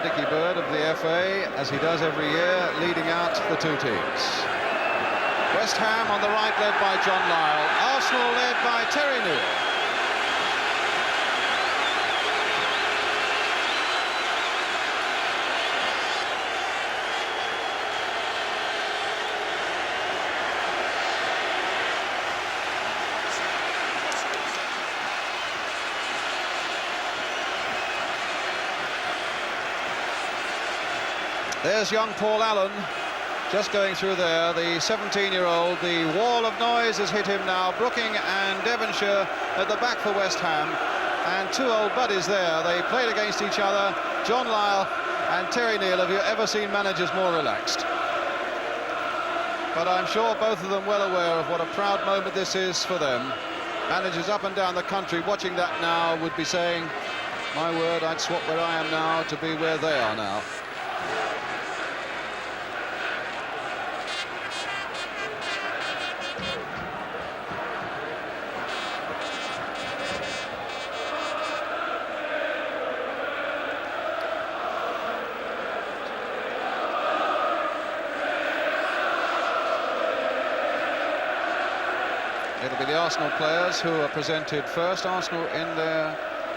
Dickie Bird of the FA, as he does every year, leading out the two teams. West Ham on the right, led by John Lyall. Arsenal led by Terry Neill. There's young Paul Allen, just going through there, the 17-year-old. The wall of noise has hit him now. Brooking and Devonshire at the back for West Ham. And two old buddies there. They played against each other. John Lyall and Terry Neill. Have you ever seen managers more relaxed? But I'm sure both of them well aware of what a proud moment this is for them. Managers up and down the country watching that now would be saying, my word, I'd swap where I am now to be where they are now. It'll be the Arsenal players who are presented first. Arsenal in their,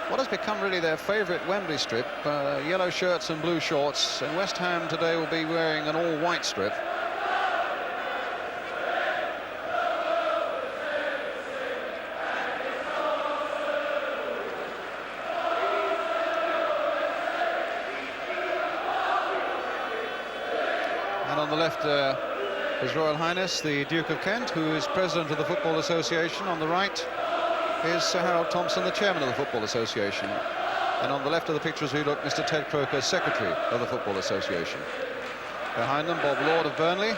what has become really their favourite Wembley strip, yellow shirts and blue shorts, and West Ham today will be wearing an all-white strip. And on the left His Royal Highness the Duke of Kent, who is President of the Football Association. On the right is Sir Harold Thompson, the Chairman of the Football Association. And on the left of the picture as we look, Mr. Ted Croker, Secretary of the Football Association. Behind them, Bob Lord of Burnley.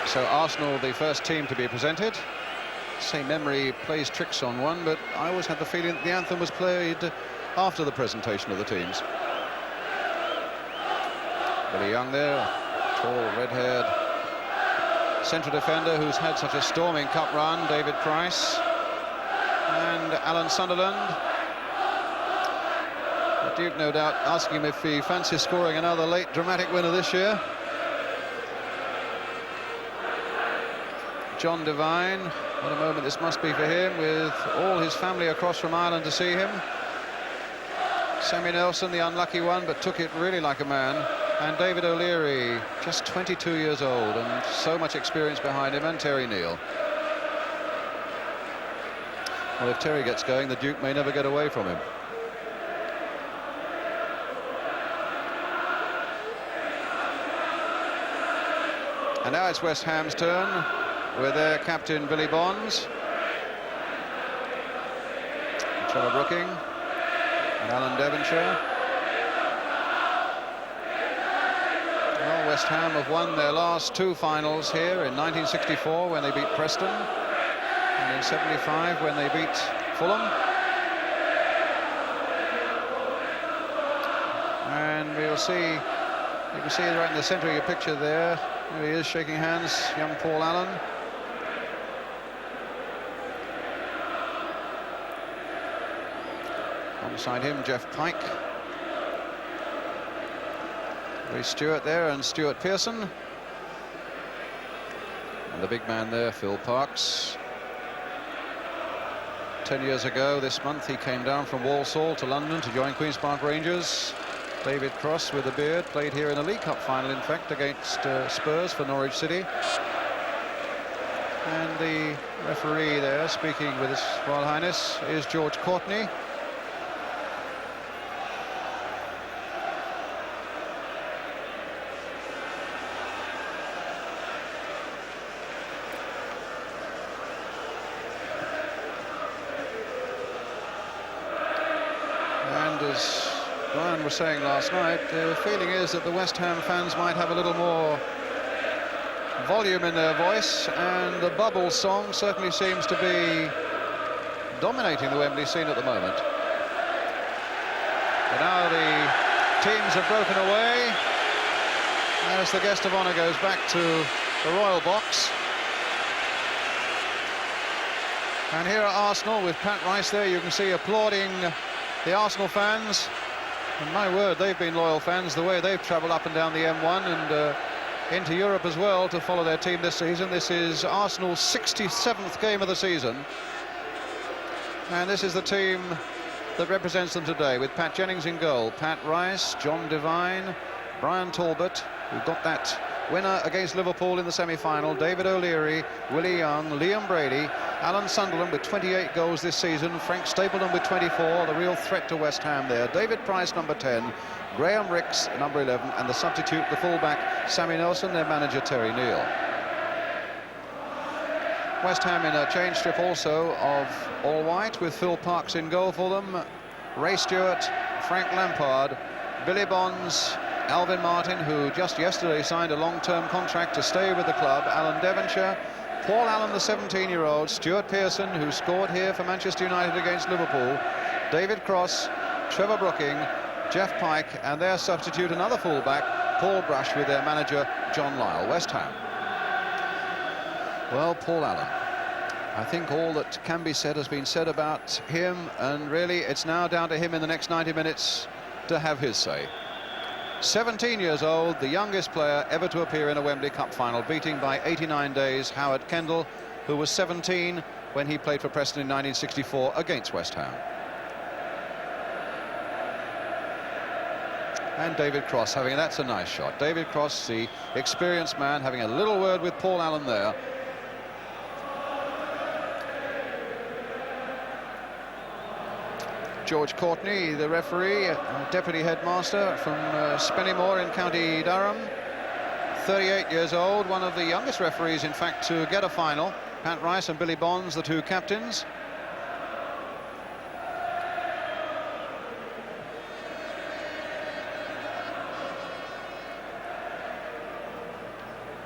So Arsenal, the first team to be presented. Say memory plays tricks on one, but I always had the feeling that the anthem was played after the presentation of the teams. Billy Young there, tall, red-haired central defender who's had such a storming cup run, David Price. And Alan Sunderland. The Duke, no doubt, asking him if he fancies scoring another late dramatic winner this year. John Devine, what a moment this must be for him, with all his family across from Ireland to see him. Sammy Nelson, the unlucky one, but took it really like a man. And David O'Leary, just 22 years old, and so much experience behind him, and Terry Neill. Well, if Terry gets going, the Duke may never get away from him. And now it's West Ham's turn, with their captain Billy Bonds, Trevor Brooking, and Alan Devonshire. Well, West Ham have won their last two finals here in 1964 when they beat Preston, and in 75 when they beat Fulham. And we'll see, you can see right in the centre of your picture there, he is shaking hands, young Paul Allen. Alongside him, Jeff Pike. Ray Stewart there, and Stuart Pearson. And the big man there, Phil Parkes. 10 years ago this month, he came down from Walsall to London to join Queen's Park Rangers. David Cross with a beard, played here in a League Cup final, in fact, against Spurs for Norwich City. And the referee there, speaking with His Royal Highness, is George Courtney. And as Brian was saying last night, the feeling is that the West Ham fans might have a little more volume in their voice, and the bubble song certainly seems to be dominating the Wembley scene at the moment. But now the teams have broken away as the guest of honour goes back to the royal box. And here at Arsenal with Pat Rice there, you can see applauding the Arsenal fans. And my word, they've been loyal fans, the way they've travelled up and down the M1 and into Europe as well to follow their team this season. This is Arsenal's 67th game of the season, and this is the team that represents them today, with Pat Jennings in goal, Pat Rice, John Devine, Brian Talbot, who got that winner against Liverpool in the semi-final, David O'Leary, Willie Young, Liam Brady, Alan Sunderland with 28 goals this season, Frank Stapleton with 24, the real threat to West Ham there, David Price number 10, Graham Ricks number 11, and the substitute, the fullback Sammy Nelson, their manager Terry Neal. West Ham in a change strip also of all white, with Phil Parkes in goal for them, Ray Stewart, Frank Lampard, Billy Bonds, Alvin Martin, who just yesterday signed a long-term contract to stay with the club, Alan Devonshire, Paul Allen, the 17-year-old, Stuart Pearson, who scored here for Manchester United against Liverpool, David Cross, Trevor Brooking, Jeff Pike, and their substitute, another fullback, Paul Brush, with their manager John Lyle. West Ham. Well, Paul Allen, I think all that can be said has been said about him, and really it's now down to him in the next 90 minutes to have his say. 17 years old, the youngest player ever to appear in a Wembley Cup final, beating by 89 days Howard Kendall, who was 17 when he played for Preston in 1964 against West Ham. And David Cross having, that's a nice shot. David Cross, the experienced man, having a little word with Paul Allen there. George Courtney, the referee, deputy headmaster from Spennymoor in County Durham, 38 years old, one of the youngest referees, in fact, to get a final. Pat Rice and Billy Bonds, the two captains.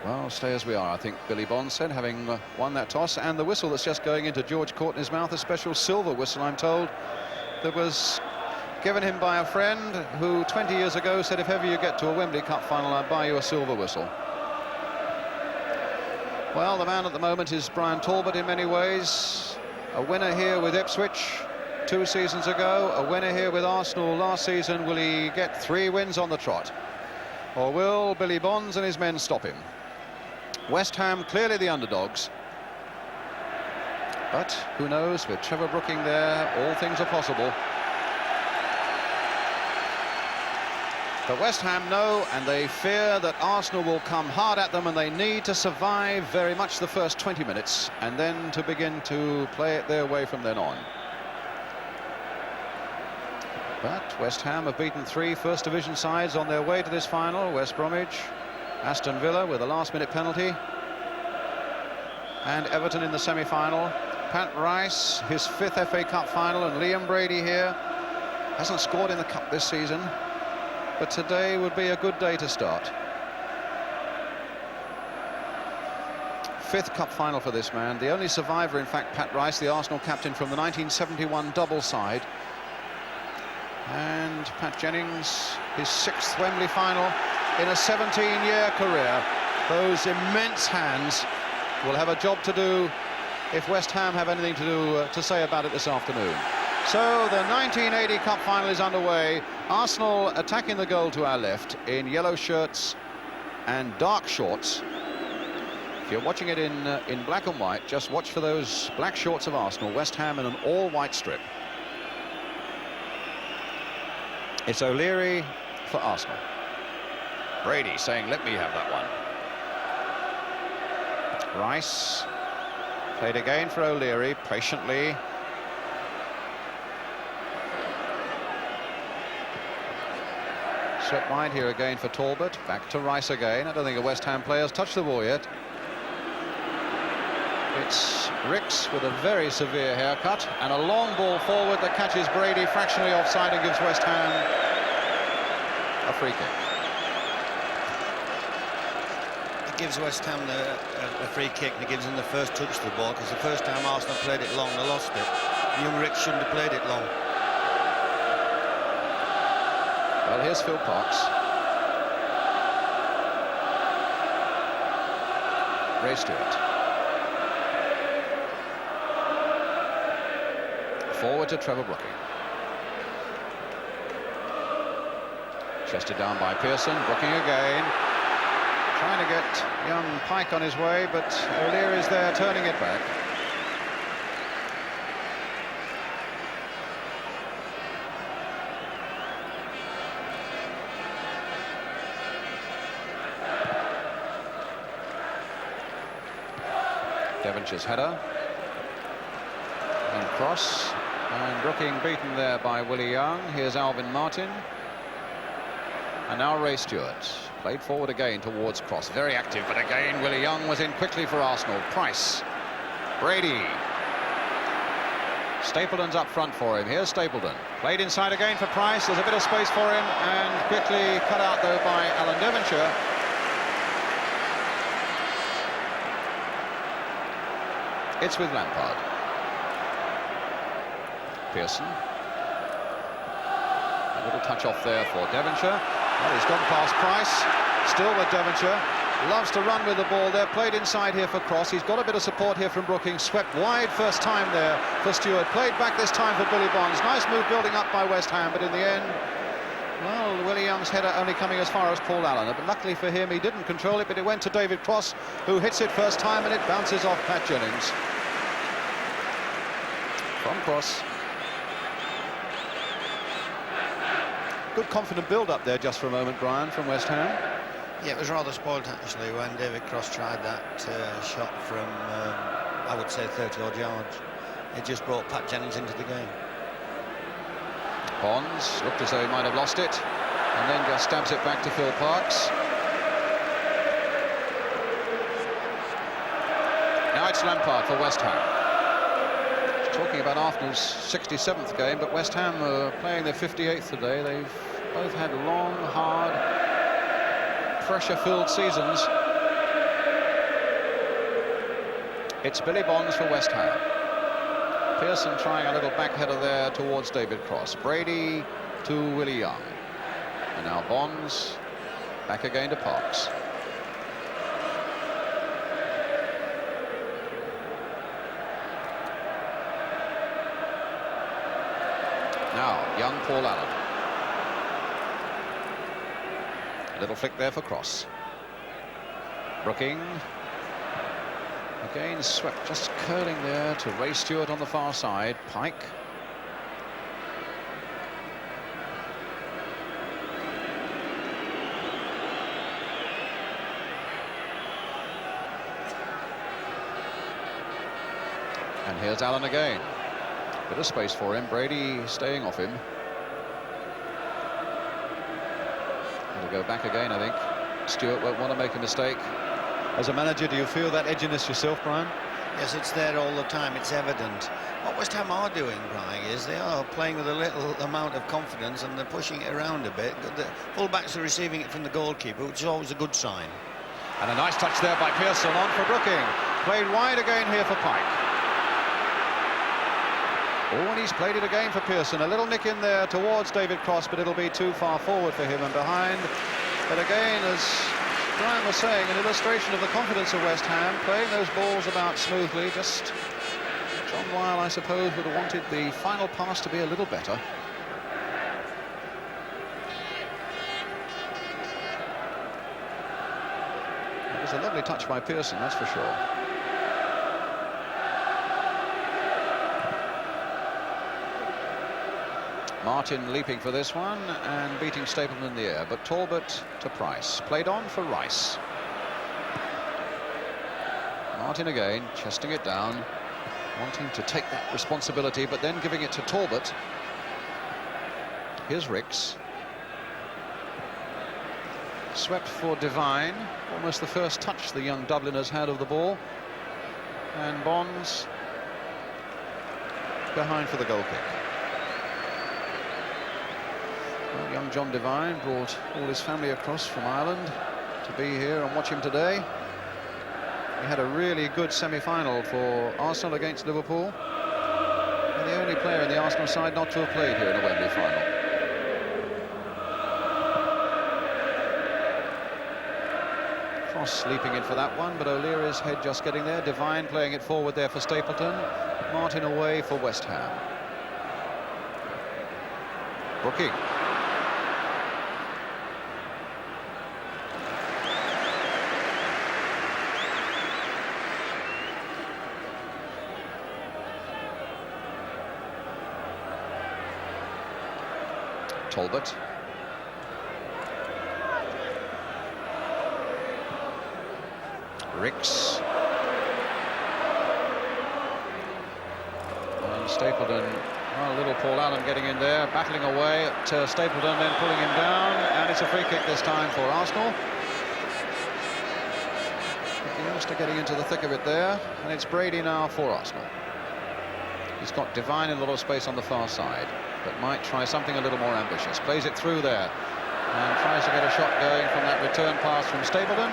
Well, stay as we are, I think Billy Bonds said, having won that toss. And the whistle that's just going into George Courtney's mouth, a special silver whistle, I'm told, that was given him by a friend who 20 years ago said, if ever you get to a Wembley Cup final, I'll buy you a silver whistle. Well, the man at the moment is Brian Talbot in many ways. A winner here with Ipswich 2 seasons ago, a winner here with Arsenal last season. Will he get 3 wins on the trot? Or will Billy Bonds and his men stop him? West Ham clearly the underdogs. But who knows, with Trevor Brooking there, all things are possible. But West Ham know, and they fear that Arsenal will come hard at them, and they need to survive very much the first 20 minutes and then to begin to play it their way from then on. But West Ham have beaten 3 First Division sides on their way to this final. West Bromwich, Aston Villa with a last-minute penalty, and Everton in the semi-final. Pat Rice, his 5th FA Cup final, and Liam Brady here. Hasn't scored in the Cup this season, but today would be a good day to start. 5th Cup final for this man. The only survivor, in fact, Pat Rice, the Arsenal captain from the 1971 double side. And Pat Jennings, his 6th Wembley final in a 17-year career. Those immense hands will have a job to do if West Ham have anything to say about it this afternoon. So the 1980 Cup final is underway. Arsenal attacking the goal to our left in yellow shirts and dark shorts. If you're watching it in black and white, just watch for those black shorts of Arsenal. West Ham in an all-white strip. It's O'Leary for Arsenal. Brady saying, let me have that one. Rice Played again for O'Leary, patiently. Swept wide here again for Talbot. Back to Rice again. I don't think a West Ham player's touched the ball yet. It's Ricks with a very severe haircut, and a long ball forward that catches Brady fractionally offside and gives West Ham a free kick. It gives West Ham a free kick, and it gives them the first touch to the ball, because the first time Arsenal played it long, they lost it. Young Ricks shouldn't have played it long. Well, here's Phil Parkes. Ray Stewart. Forward to Trevor Brooking. Chested down by Pearson. Brooking again. Trying to get young Pike on his way, but O'Leary's there turning it back. Devonshire's header. And cross. And Brooking beaten there by Willie Young. Here's Alvin Martin. And now Ray Stewart. Played forward again towards cross. Very active, but again Willie Young was in quickly for Arsenal. Price. Brady. Stapleton's up front for him. Here's Stapleton. Played inside again for Price. There's a bit of space for him, and quickly cut out though by Alan Devonshire. It's with Lampard. Pearson. A little touch off there for Devonshire. Well, he's gone past Price. Still with Devonshire. Loves to run with the ball there. Played inside here for Cross. He's got a bit of support here from Brooking. Swept wide first time there for Stewart. Played back this time for Billy Bonds. Nice move building up by West Ham, but in the end, well, Willie Young's header only coming as far as Paul Allen. But luckily for him, he didn't control it, but it went to David Cross, who hits it first time, and it bounces off Pat Jennings. From Cross. Good confident build-up there just for a moment, Brian, from West Ham. Yeah, it was rather spoiled actually when David Cross tried that shot from, I would say, 30-odd yards. It just brought Pat Jennings into the game. Bonds looked as though he might have lost it, and then just stabs it back to Phil Parkes. Now it's Lampard for West Ham. Talking about Arsenal's 67th game, but West Ham are playing their 58th today. They've both had long, hard, pressure-filled seasons. It's Billy Bonds for West Ham. Pearson trying a little back header there towards David Cross. Brady to Willie Young. And now Bonds back again to Parkes. Now, young Paul Allen. A little flick there for Cross. Brooking. Again swept, just curling there to Ray Stewart on the far side. Pike. And here's Allen again. Bit of space for him. Brady staying off him. He'll go back again, I think. Stewart won't want to make a mistake. As a manager, do you feel that edginess yourself, Brian? Yes, it's there all the time. It's evident. What West Ham are doing, Brian, is they are playing with a little amount of confidence, and they're pushing it around a bit. The full-backs are receiving it from the goalkeeper, which is always a good sign. And a nice touch there by Pearson on for Brooking. Played wide again here for Pike. Oh, and he's played it again for Pearson. A little nick in there towards David Cross, but it'll be too far forward for him and behind. But again, as Brian was saying, an illustration of the confidence of West Ham, playing those balls about smoothly. Just John Weil, I suppose, would have wanted the final pass to be a little better. It was a lovely touch by Pearson, that's for sure. Martin leaping for this one and beating Stapleton in the air, but Talbot to Price. Played on for Rice. Martin again, chesting it down, wanting to take that responsibility, but then giving it to Talbot. Here's Ricks. Swept for Devine, almost the first touch the young Dubliners had of the ball. And Bonds behind for the goal kick. Well, young John Devine brought all his family across from Ireland to be here and watch him today. He had a really good semi-final for Arsenal against Liverpool. And the only player in the Arsenal side not to have played here in the Wembley final. Cross leaping in for that one, but O'Leary's head just getting there. Devine playing it forward there for Stapleton. Martin away for West Ham. Brooking. Talbot. Ricks. And Stapleton, well, little Paul Allen getting in there, battling away at Stapleton, then pulling him down, and it's a free kick this time for Arsenal. The youngster getting into the thick of it there, and it's Brady now for Arsenal. He's got Devine in a lot of space on the far side, but might try something a little more ambitious. Plays it through there, and tries to get a shot going from that return pass from Stapleton.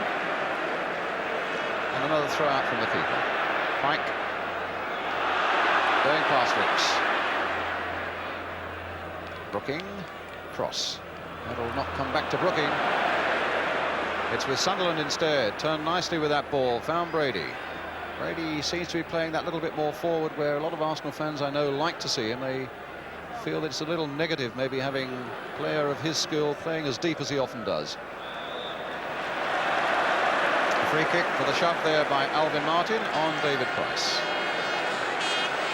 And another throw out from the keeper. Pike going past Ricks. Brooking, cross. That'll not come back to Brooking. It's with Sunderland instead. Turned nicely with that ball. Found Brady. Brady seems to be playing that little bit more forward, where a lot of Arsenal fans I know like to see him. They feel that it's a little negative, maybe having a player of his skill playing as deep as he often does. Free kick for the shove there by Alvin Martin on David Price.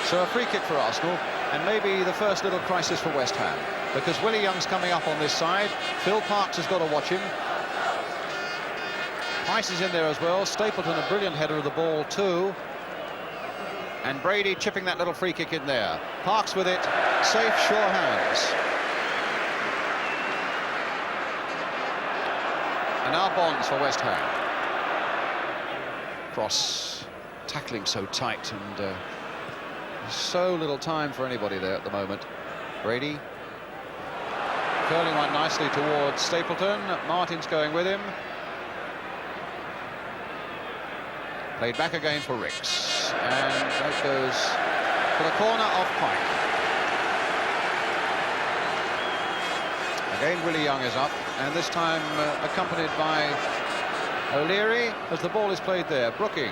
So a free kick for Arsenal, and maybe the first little crisis for West Ham, because Willie Young's coming up on this side. Phil Parkes has got to watch him. Price is in there as well. Stapleton, a brilliant header of the ball too. And Brady chipping that little free kick in there. Parkes with it, safe, sure hands. And now Bonds for West Ham. Cross, tackling so tight, and so little time for anybody there at the moment. Brady curling one nicely towards Stapleton. Martin's going with him. Played back again for Ricks, and that goes for the corner of Pike. Again Willie Young is up, and this time accompanied by O'Leary as the ball is played there. Brooking.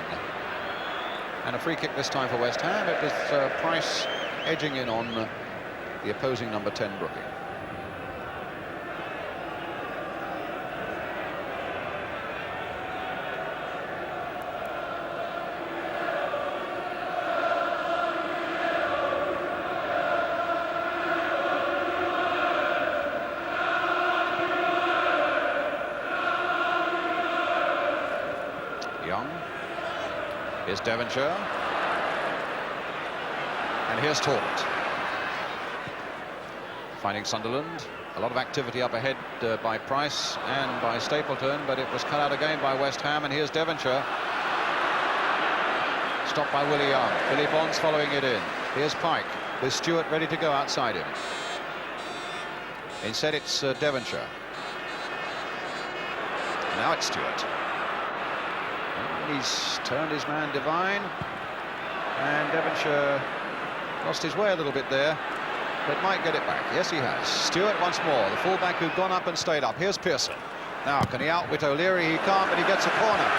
And a free kick this time for West Ham. It was Price edging in on the opposing number 10, Brooking. Young. Here's Devonshire. And here's Talbot. Finding Sunderland. A lot of activity up ahead by Price and by Stapleton, but it was cut out again by West Ham. And here's Devonshire. Stopped by Willie Young. Billy Bonds following it in. Here's Pike with Stewart ready to go outside him. Instead it's Devonshire. Now it's Stewart. He's turned his man Devine, and Devonshire lost his way a little bit there, but might get it back. Yes, he has. Stewart once more, the fullback who'd gone up and stayed up. Here's Pearson. Now, can he outwit O'Leary? He can't, but he gets a corner.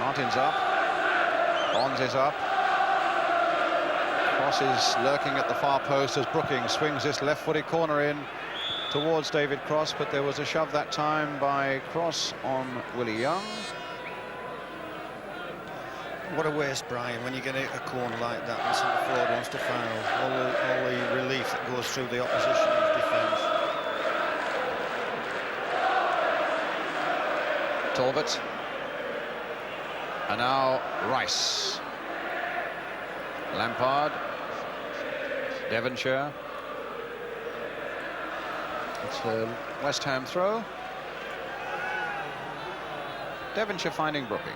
Martin's up. Bonds is up. Cross is lurking at the far post as Brooking swings this left-footed corner in towards David Cross, but there was a shove that time by Cross on Willie Young. What a waste, Brian, when you get a corner like that and centre forward wants to foul. All the relief that goes through the opposition's defence. Talbot. And now Rice. Lampard. Devonshire. It's a West Ham throw. Devonshire finding Brooking.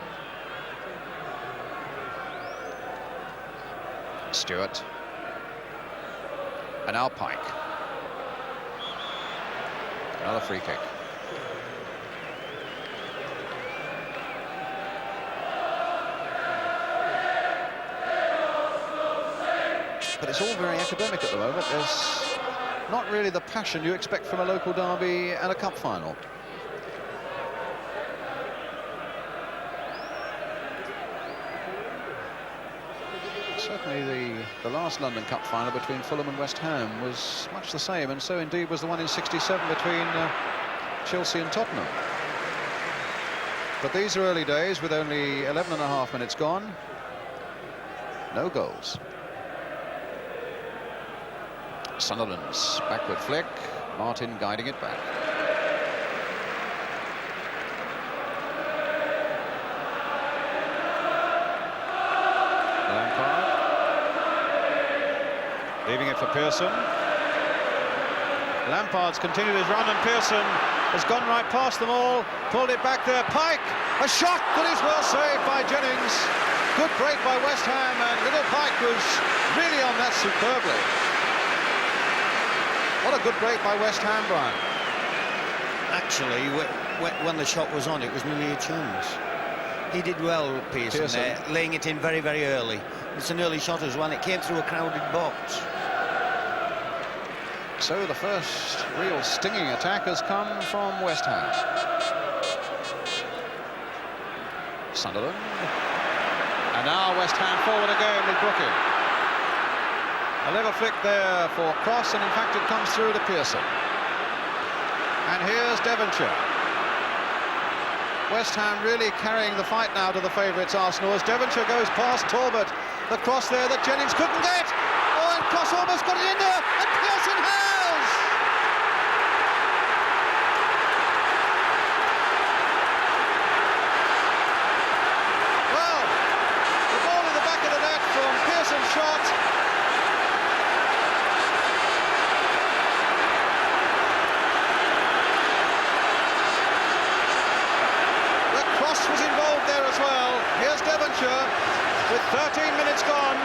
Stewart. And now Pike. Another free kick. But it's all very academic at the moment. There's not really the passion you expect from a local derby and a cup final. Certainly the last London Cup final between Fulham and West Ham was much the same, and so indeed was the one in '67 between Chelsea and Tottenham. But these are early days with only 11.5 minutes gone. No goals. Sunderland's backward flick, Martin guiding it back. Lampard. Leaving it for Pearson. Lampard's continued his run and Pearson has gone right past them all, pulled it back there. Pike, a shot that is well saved by Jennings. Good break by West Ham, and little Pike was really on that superbly. What a good break by West Ham, Brian. Actually, when the shot was on, it was nearly a chance. He did well, Pearson, there, laying it in very, very early. It's an early shot as well. It came through a crowded box. So the first real stinging attack has come from West Ham. Sunderland. And now West Ham forward again with Brooking. A little flick there for Cross, and in fact it comes through to Pearson. And here's Devonshire. West Ham really carrying the fight now to the favourites Arsenal as Devonshire goes past Talbot. The cross there that Jennings couldn't get. Oh, and Cross almost got it in there, and Pearson has! Well, the ball in the back of the net from Pearson's shot. Was involved there as well. Here's Devonshire with 13 minutes gone.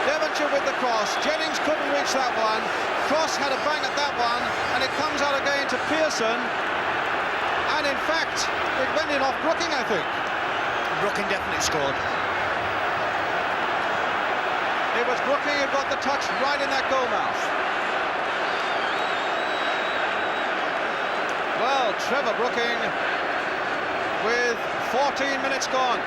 Devonshire with the cross. Jennings couldn't reach that one. Cross had a bang at that one, and it comes out again to Pearson. And in fact, it went in off Brooking, I think. Brooking definitely scored. It was Brooking who got the touch right in that goal mouth. Well, Trevor Brooking with 14 minutes gone.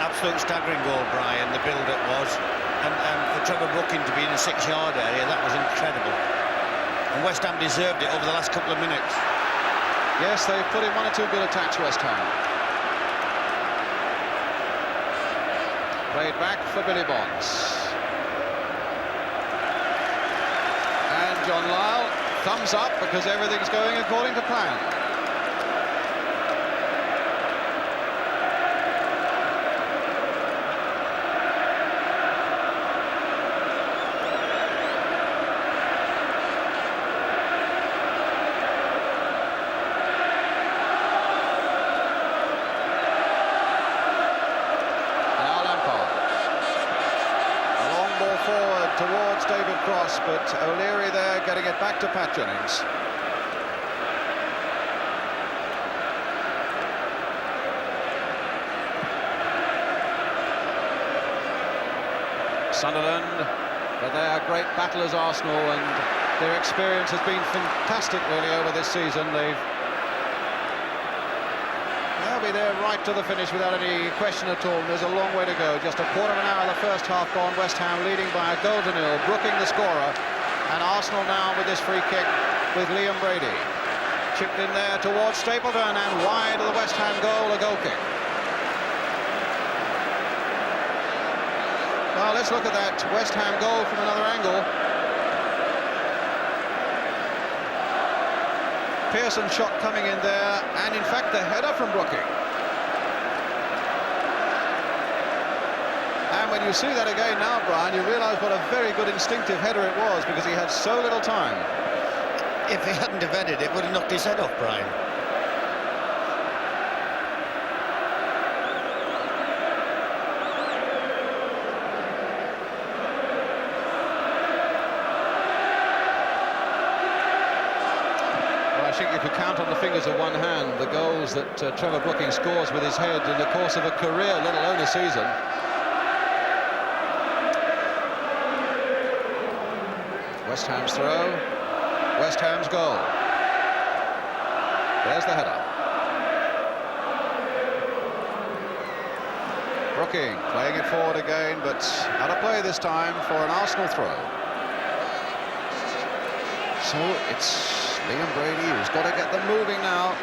Absolute staggering goal, Brian, the build-up was. And for Trevor Brooking to be in the 6-yard area, that was incredible. And West Ham deserved it over the last couple of minutes. Yes, they've put in one or two good attacks, West Ham. Played back for Billy Bonds. And John Lyle, thumbs up because everything's going according to plan. Now Lampard. A long ball forward towards David Cross, but O'Leary there getting it back to Pat Jennings. Sunderland, but they are great battlers, Arsenal, and their experience has been fantastic really over this season. They'll be there right to the finish without any question at all. There's a long way to go. Just a quarter of an hour of the first half gone. West Ham leading by a goal to nil. Brooking the scorer, and Arsenal now with this free kick with Liam Brady. Chipped in there towards Stapleton and wide of the West Ham goal, a goal kick. Well, let's look at that West Ham goal from another angle. Pearson shot coming in there, and in fact the header from Brooking. And when you see that again now, Brian, you realise what a very good instinctive header it was, because he had so little time. If he hadn't have headed it, would have knocked his head off, Brian. I think you could count on the fingers of one hand the goals that Trevor Brooking scores with his head in the course of a career, let alone a season. West Ham's throw, West Ham's goal. There's the header. Brooking playing it forward again, but out of play this time for an Arsenal throw. So it's Liam Brady who's got to get them moving now,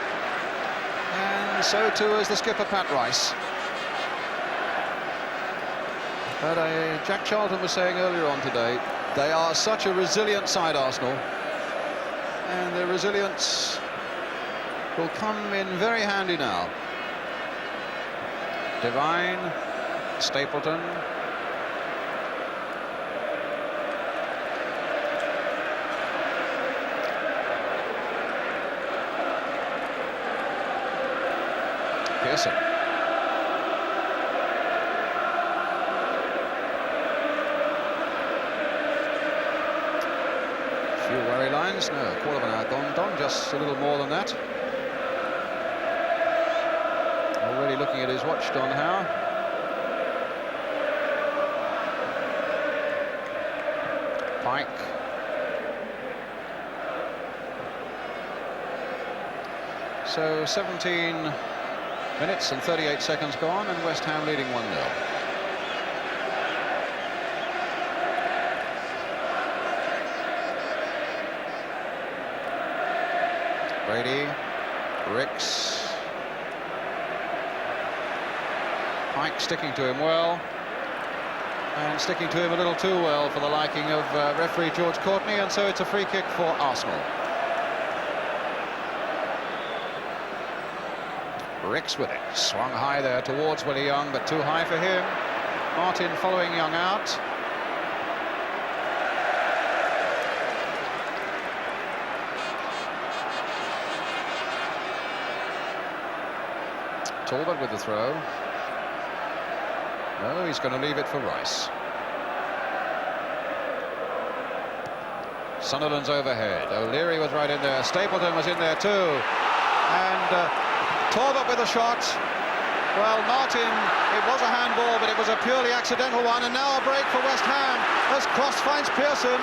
and so too is the skipper Pat Rice. But Jack Charlton was saying earlier on today, they are such a resilient side, Arsenal, and their resilience will come in very handy now. Devine, Stapleton. Pearson. A few worry lines. No, a quarter of an hour gone. Just a little more than that. Already looking at his watch, Don Howe. Pike. So 17 minutes and 38 seconds gone, and West Ham leading 1-0. Brady, Ricks, Pike sticking to him well, and sticking to him a little too well for the liking of referee George Courtney, and so it's a free kick for Arsenal. Ricks with it, swung high there towards Willie Young, but too high for him. Martin following Young out. Talbot with the throw. No, he's going to leave it for Rice. Sunderland's overhead. O'Leary was right in there. Stapleton was in there too. And Talbot with a shot. Well, Martin, it was a handball, but it was a purely accidental one. And now a break for West Ham as Cross finds Pearson.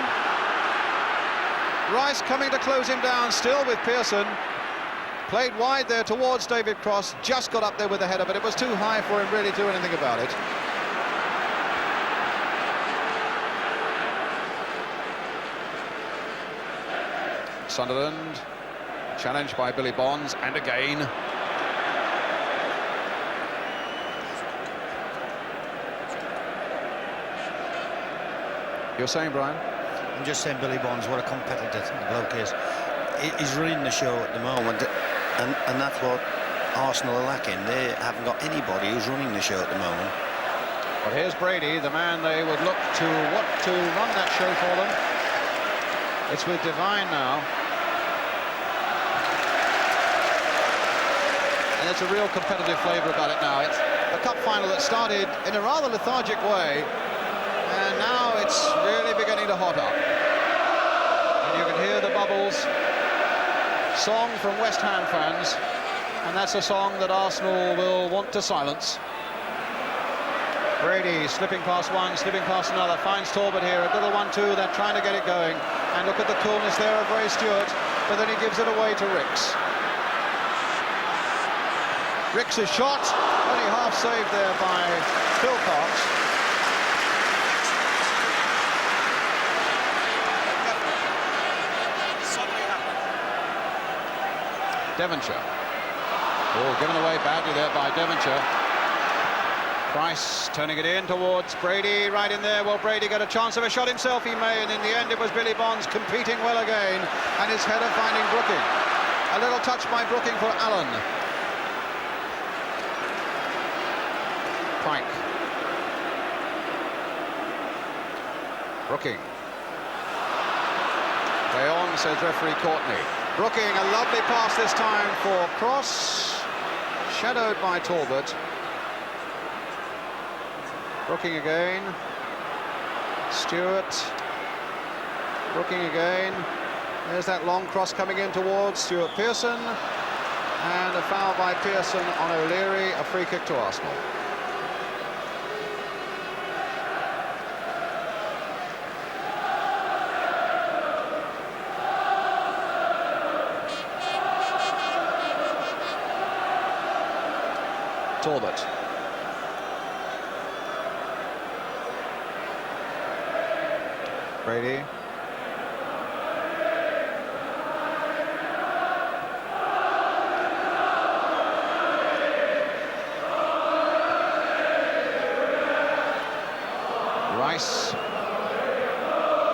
Rice coming to close him down, still with Pearson. Played wide there towards David Cross. Just got up there with the header, but it was too high for him really to do anything about it. Sunderland challenged by Billy Bonds, and again. You're saying, Brian? I'm just saying, Billy Bonds, what a competitor the bloke is. He's running the show at the moment, and that's what Arsenal are lacking. They haven't got anybody who's running the show at the moment. But here's Brady, the man they would look to want to run that show for them. It's with Devine now. And it's a real competitive flavour about it now. It's a cup final that started in a rather lethargic way, and now it's really beginning to hot up. And you can hear the bubbles. Song from West Ham fans, and that's a song that Arsenal will want to silence. Brady slipping past one, slipping past another, finds Talbot here, a little 1-2, they're trying to get it going, and look at the coolness there of Ray Stewart, but then he gives it away to Ricks. Ricks' shot, only half saved there by Phil Cox. Devonshire. Oh, given away badly there by Devonshire. Price turning it in towards Brady, right in there. Will Brady get a chance of a shot himself? He may, and in the end it was Billy Bonds competing well again, and his header finding Brooking. A little touch by Brooking for Allen. Pike. Brooking. Play on, says referee Courtney. Brooking, a lovely pass this time for Cross. Shadowed by Talbot. Brooking again. Stewart. Brooking again. There's that long cross coming in towards Stuart Pearson. And a foul by Pearson on O'Leary, a free kick to Arsenal. Talbot. Brady. Rice.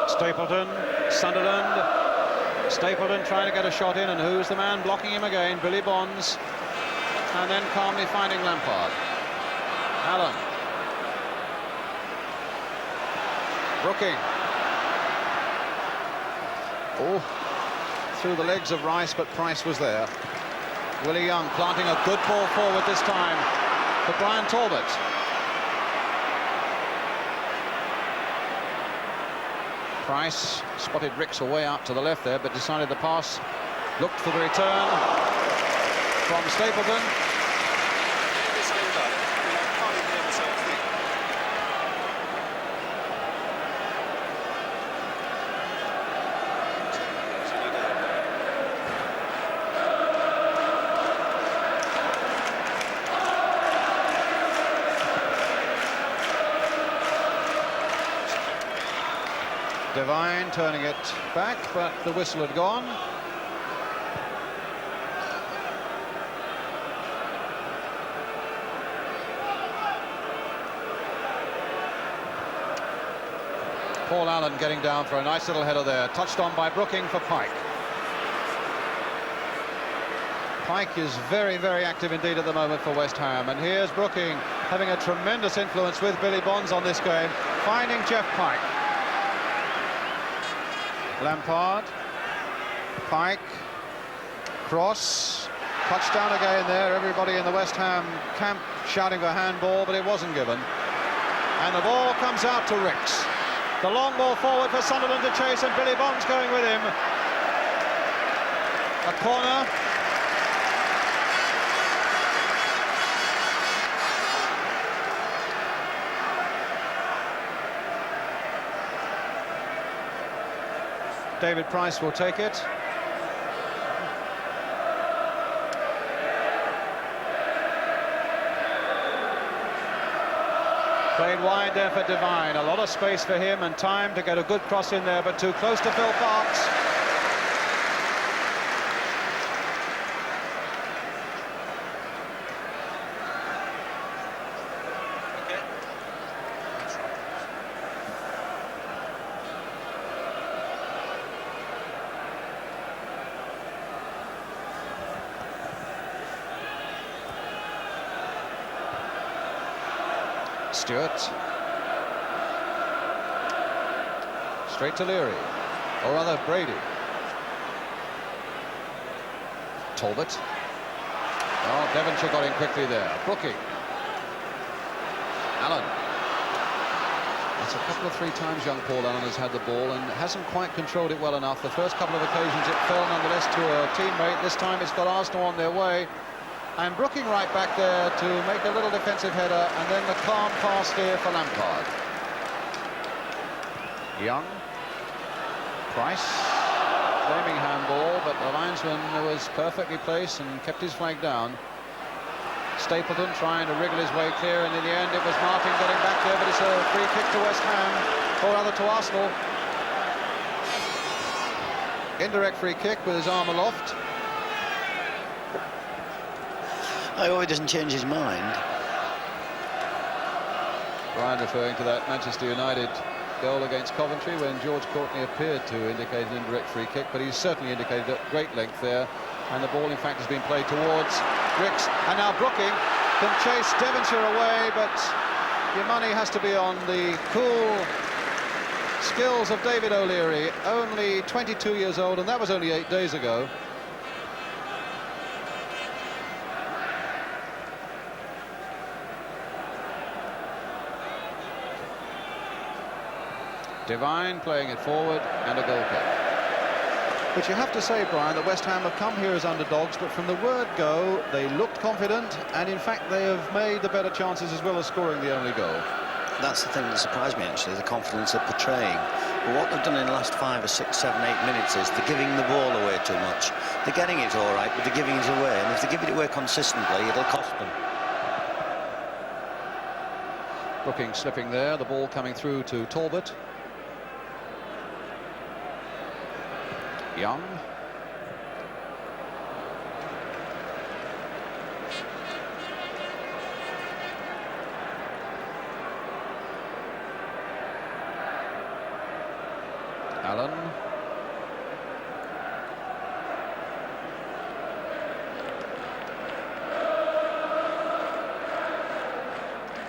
Stapleton. Sunderland. Stapleton trying to get a shot in, and who's the man blocking him again? Billy Bonds. And then calmly finding Lampard. Allen. Brooking. Oh, through the legs of Rice, but Price was there. Willie Young planting a good ball forward this time for Brian Talbot. Price spotted Ricks away out to the left there, but decided the pass. Looked for the return from Stapleton. Devine turning it back, but the whistle had gone. Paul Allen getting down for a nice little header there, touched on by Brooking for Pike. Pike is very, very active indeed at the moment for West Ham, and here's Brooking having a tremendous influence with Billy Bonds on this game, finding Jeff Pike. Lampard, Pike, Cross, touchdown again there. Everybody in the West Ham camp shouting for handball, but it wasn't given. And the ball comes out to Ricks. The long ball forward for Sunderland to chase, and Billy Bonds going with him. A corner. David Price will take it. Played wide there for Devine. A lot of space for him and time to get a good cross in there, but too close to Phil Parkes. Stewart. Straight to Leary, or rather Brady. Talbot. Oh, Devonshire got in quickly there. Brooking. Allen. It's a couple of 3 times young Paul Allen has had the ball and hasn't quite controlled it well enough. The first couple of occasions it fell nonetheless to a teammate. This time it's got Arsenal on their way. And Brooking right back there to make a little defensive header, and then the calm pass here for Lampard. Young. Price. Flaming handball, but the linesman was perfectly placed and kept his flag down. Stapleton trying to wriggle his way clear, and in the end it was Martin getting back there, but it's a free kick to West Ham, or rather to Arsenal. Indirect free kick with his arm aloft. I hope he doesn't change his mind. Brian referring to that Manchester United goal against Coventry when George Courtney appeared to indicate an indirect free kick, but he's certainly indicated at great length there, and the ball in fact has been played towards Ricks, and now Brooking can chase Devonshire away, but your money has to be on the cool skills of David O'Leary, only 22 years old, and that was only 8 days ago. Devine playing it forward, and a goal kick. But you have to say, Brian, that West Ham have come here as underdogs, but from the word go, they looked confident, and in fact they have made the better chances as well as scoring the only goal. That's the thing that surprised me, actually, the confidence they're portraying. But what they've done in the last 5 or 6, 7, 8 minutes is they're giving the ball away too much. They're getting it all right, but they're giving it away, and if they give it away consistently, it'll cost them. Brooking slipping there, the ball coming through to Talbot. Young. Allen.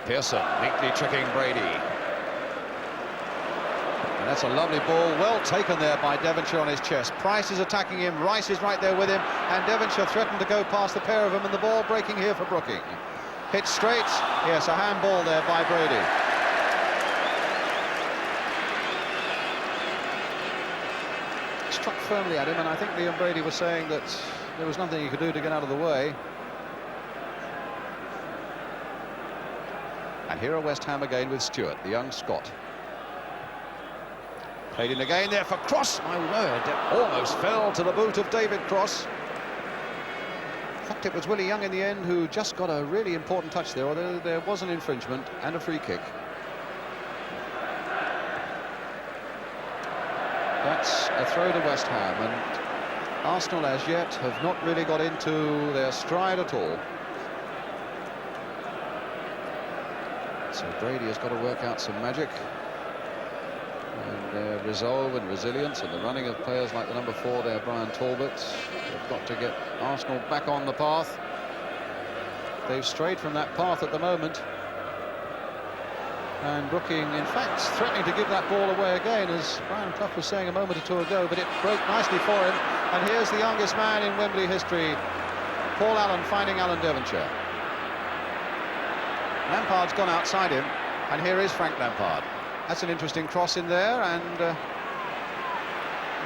Pearson neatly tricking Brady. And that's a lovely ball, well taken there by Devonshire on his chest. Price is attacking him, Rice is right there with him, and Devonshire threatened to go past the pair of them, and the ball breaking here for Brooking. Hit straight, yes, a handball there by Brady. Struck firmly at him, and I think Liam Brady was saying that there was nothing he could do to get out of the way. And here are West Ham again with Stewart, the young Scot. Played in again there for Cross. My word, it almost fell to the boot of David Cross. In fact, it was Willie Young in the end who just got a really important touch there, although there was an infringement and a free kick. That's a throw to West Ham, and Arsenal as yet have not really got into their stride at all. So Brady has got to work out some magic. And their resolve and resilience and the running of players like the number 4 there, Brian Talbot. They've got to get Arsenal back on the path. They've strayed from that path at the moment. And Brooking, in fact, threatening to give that ball away again, as Brian Clough was saying a moment or two ago, but it broke nicely for him. And here's the youngest man in Wembley history, Paul Allen, finding Alan Devonshire. Lampard's gone outside him, and here is Frank Lampard. That's an interesting cross in there, and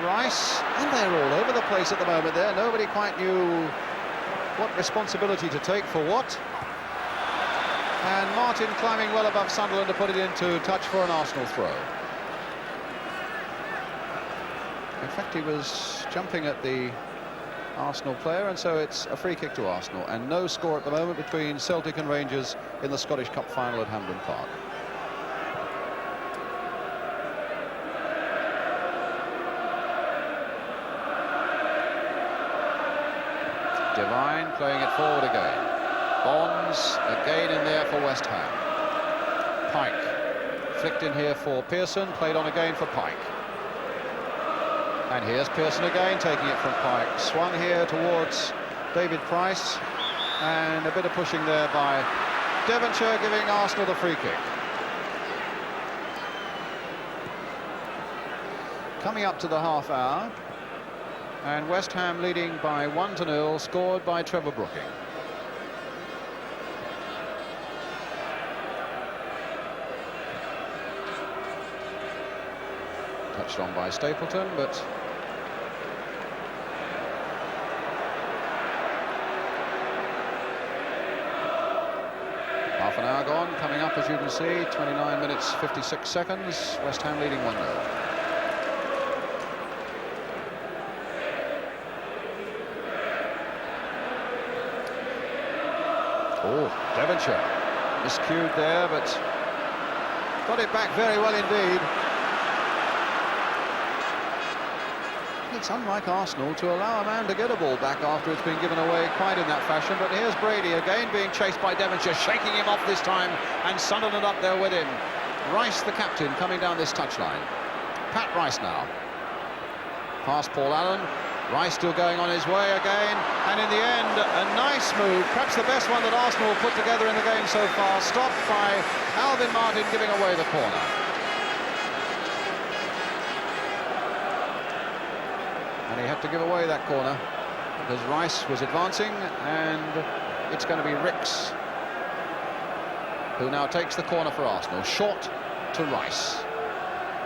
Rice, and they're all over the place at the moment there. Nobody quite knew what responsibility to take for what. And Martin climbing well above Sunderland to put it into touch for an Arsenal throw. In fact, he was jumping at the Arsenal player, and so it's a free kick to Arsenal, and no score at the moment between Celtic and Rangers in the Scottish Cup final at Hampden Park. Devine playing it forward again. Bonds again in there for West Ham. Pike flicked in here for Pearson, played on again for Pike. And here's Pearson again, taking it from Pike. Swung here towards David Price, and a bit of pushing there by Devonshire, giving Arsenal the free kick. Coming up to the half hour, and West Ham leading by 1-0, scored by Trevor Brooking. Touched on by Stapleton, but half an hour gone. Coming up, as you can see, 29 minutes 56 seconds. West Ham leading 1-0. Oh, Devonshire miscued there, but got it back very well indeed. it's unlike Arsenal to allow a man to get a ball back after it's been given away quite in that fashion. But here's Brady again being chased by Devonshire, shaking him off this time, and Sunderland up there with him. Rice, the captain, coming down this touchline. Pat Rice now. Past Paul Allen. Rice still going on his way again, and in the end, a nice move, perhaps the best one that Arsenal have put together in the game so far, stopped by Alvin Martin giving away the corner. And he had to give away that corner because Rice was advancing, and it's going to be Ricks who now takes the corner for Arsenal. Short to Rice.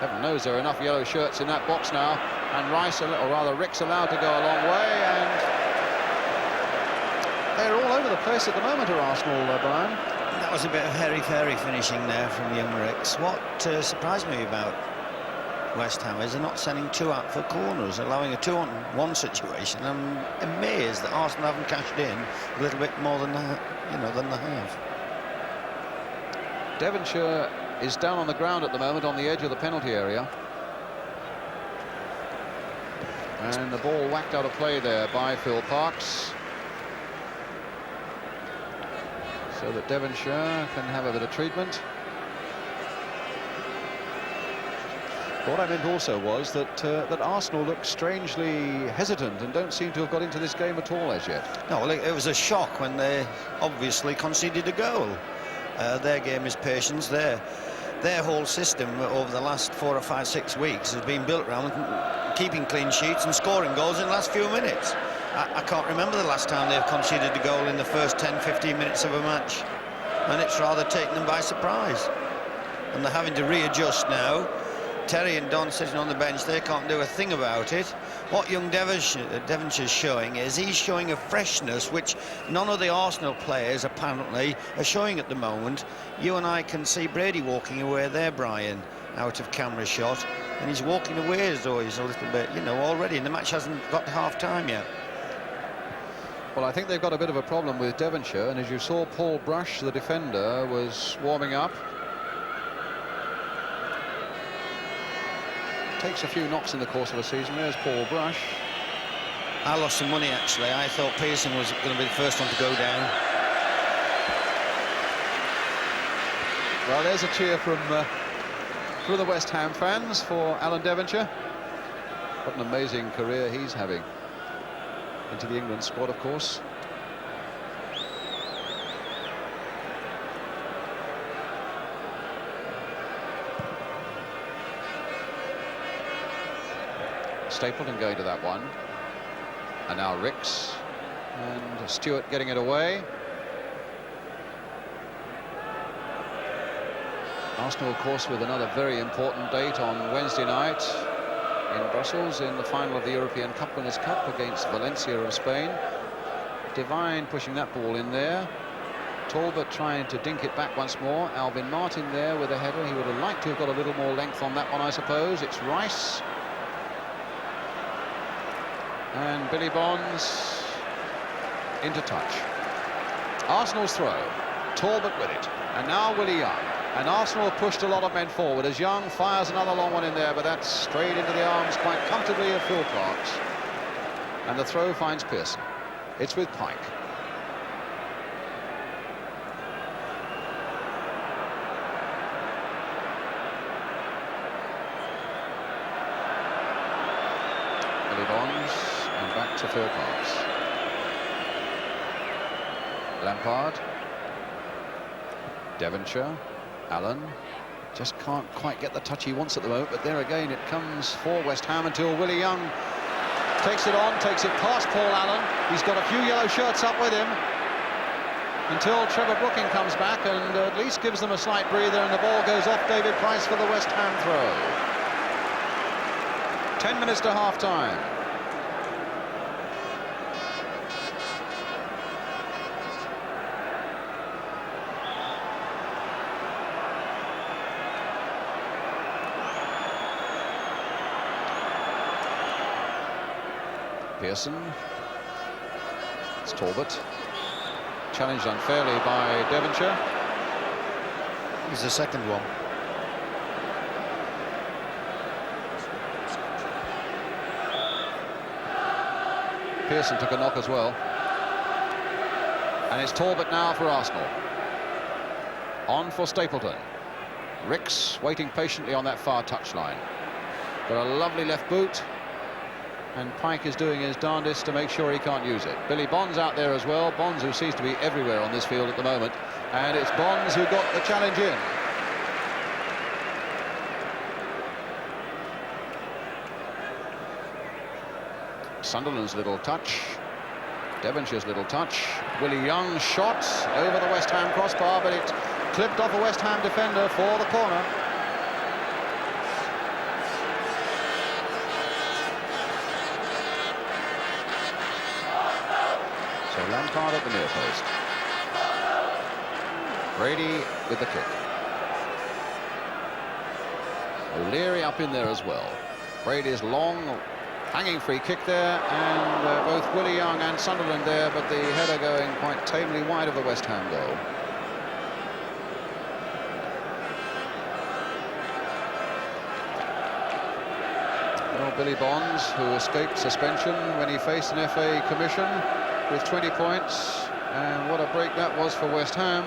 Heaven knows there are enough yellow shirts in that box now, and Rice, or rather Ricks, allowed to go a long way, and they're all over the place at the moment, are Arsenal, Brian. That was a bit of hairy-fairy finishing there from young Ricks. What surprised me about West Ham is they're not sending two out for corners, allowing a 2-on-1 situation. I'm amazed that Arsenal haven't cashed in a little bit more than than they have. Devonshire is down on the ground at the moment on the edge of the penalty area. And the ball whacked out of play there by Phil Parkes. So that Devonshire can have a bit of treatment. What I meant also was that Arsenal look strangely hesitant and don't seem to have got into this game at all as yet. No, well, it was a shock when they obviously conceded a goal. Their game is patience. Their whole system over the last 4 or 5, 6 weeks has been built around keeping clean sheets and scoring goals in the last few minutes. I can't remember the last time they've conceded a goal in the first 10, 15 minutes of a match, and it's rather taken them by surprise. And they're having to readjust now. Terry and Don sitting on the bench, they can't do a thing about it. What young Devonshire's showing is he's showing a freshness which none of the Arsenal players apparently are showing at the moment. You and I can see Brady walking away there, Brian, out of camera shot, and he's walking away as though he's a little bit, already, and the match hasn't got to half-time yet. Well, I think they've got a bit of a problem with Devonshire, and as you saw, Paul Brush, the defender, was warming up. Takes a few knocks in the course of a season. There's Paul Brush. I lost some money, actually. I thought Pearson was going to be the first one to go down. Well, there's a cheer from the West Ham fans for Alan Devonshire. What an amazing career he's having. Into the England squad, of course. Stapleton going to that one, and now Ricks, and Stewart getting it away. Arsenal, of course, with another very important date on Wednesday night in Brussels in the final of the European Cup Winners' Cup against Valencia of Spain. Devine pushing that ball in there. Talbot trying to dink it back once more. Alvin Martin there with a header. He would have liked to have got a little more length on that one, I suppose. It's Rice. And Billy Bonds into touch. Arsenal's throw. Talbot with it. And now Willie Young. And Arsenal have pushed a lot of men forward as Young fires another long one in there, but that's straight into the arms quite comfortably of Phil Parkes. And the throw finds Pearson. It's with Pike. Billy Bonds. And back to Phil Parkes. Lampard. Devonshire. Allen. Just can't quite get the touch he wants at the moment, but there again it comes for West Ham until Willie Young takes it on, takes it past Paul Allen. He's got a few yellow shirts up with him until Trevor Brooking comes back and at least gives them a slight breather, and the ball goes off David Price for the West Ham throw. 10 minutes to half-time. Pearson. It's Talbot. Challenged unfairly by Devonshire. He's the second one. Pearson took a knock as well. And it's Talbot now for Arsenal. On for Stapleton. Ricks waiting patiently on that far touchline. Got a lovely left boot. And Pike is doing his darndest to make sure he can't use it. Billy Bonds out there as well. Bonds, who seems to be everywhere on this field at the moment. And it's Bonds who got the challenge in. Sunderland's little touch. Devonshire's little touch. Willie Young shot over the West Ham crossbar, but it clipped off a West Ham defender for the corner. So Lampard at the near post. Brady with the kick. O'Leary up in there as well. Brady's long hanging free kick there, and both Willie Young and Sunderland there, but the header going quite tamely wide of the West Ham goal. Well, Billy Bonds, who escaped suspension when he faced an FA commission with 20 points, and what a break that was for West Ham,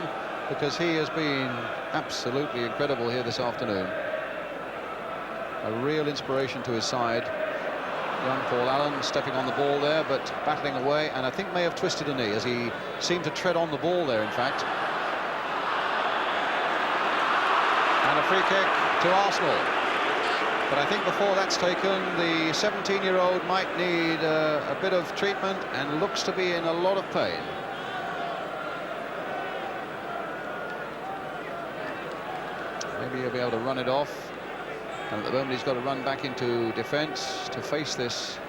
because he has been absolutely incredible here this afternoon. A real inspiration to his side. Young Paul Allen stepping on the ball there, but battling away, and I think may have twisted a knee as he seemed to tread on the ball there, in fact. And a free kick to Arsenal. But I think before that's taken, the 17-year-old might need a bit of treatment and looks to be in a lot of pain. Maybe he'll be able to run it off. And at the moment he's got to run back into defence to face this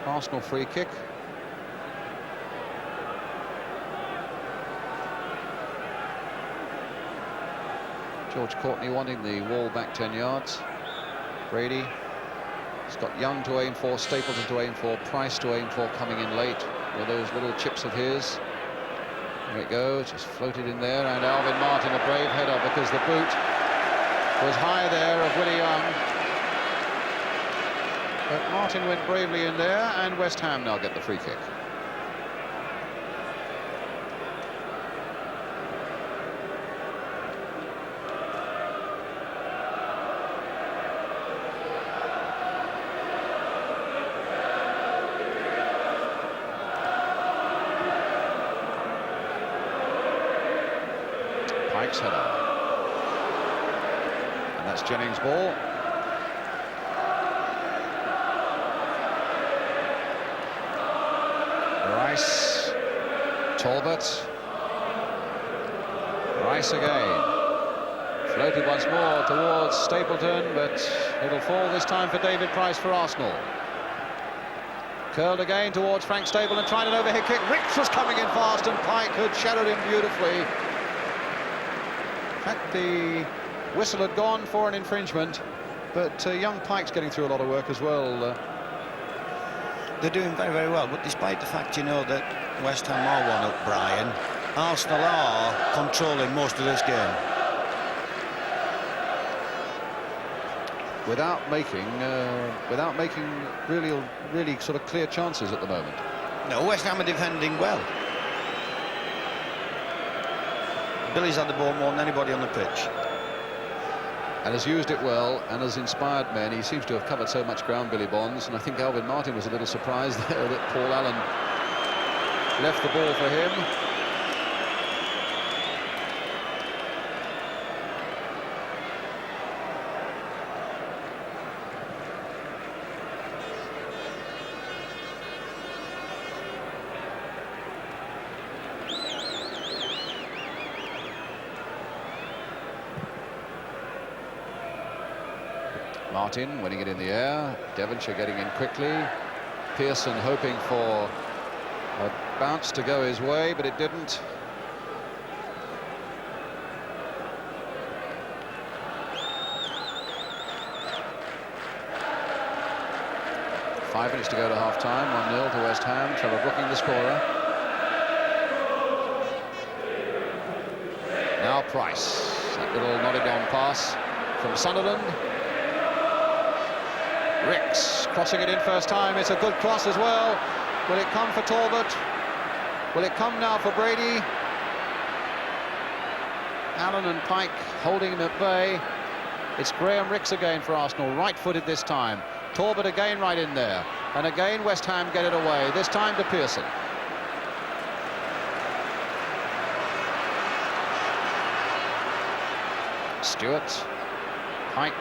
Arsenal free kick. George Courtney wanting the wall back 10 yards. Brady. He's got Young to aim for, Stapleton to aim for, Price to aim for, coming in late with those little chips of his. There it goes, just floated in there, and Alvin Martin, a brave header, because the boot was high there of Willie Young. But Martin went bravely in there, and West Ham now get the free kick. Pike's header. And that's Jennings' ball. Rice. Talbot. Rice again. Floated once more towards Stapleton, but it'll fall this time for David Price for Arsenal. Curled again towards Frank Stapleton, trying an overhead kick. Ricks was coming in fast, and Pike had shadowed him beautifully. In fact, the whistle had gone for an infringement, but young Pike's getting through a lot of work as well. They're doing very, very well, but despite the fact, you know, that West Ham are one up, Brian, Arsenal are controlling most of this game. Without making really sort of clear chances at the moment. No, West Ham are defending well. Billy's had the ball more than anybody on the pitch. And has used it well and has inspired men. He seems to have covered so much ground, Billy Bonds, and I think Alvin Martin was a little surprised there that Paul Allen left the ball for him. Martin winning it in the air. Devonshire getting in quickly. Pearson hoping for a bounce to go his way, but it didn't. Five minutes to go to half-time. 1-0 to West Ham. Trevor Brooking the scorer. Now Price. That little nodded on pass from Sunderland. Ricks crossing it in first time. It's a good cross as well. Will it come for Talbot? Will it come now for Brady? Allen and Pike holding him at bay. It's Graham Ricks again for Arsenal, right-footed this time. Talbot again right in there. And again West Ham get it away, this time to Pearson. Stewart, Pike,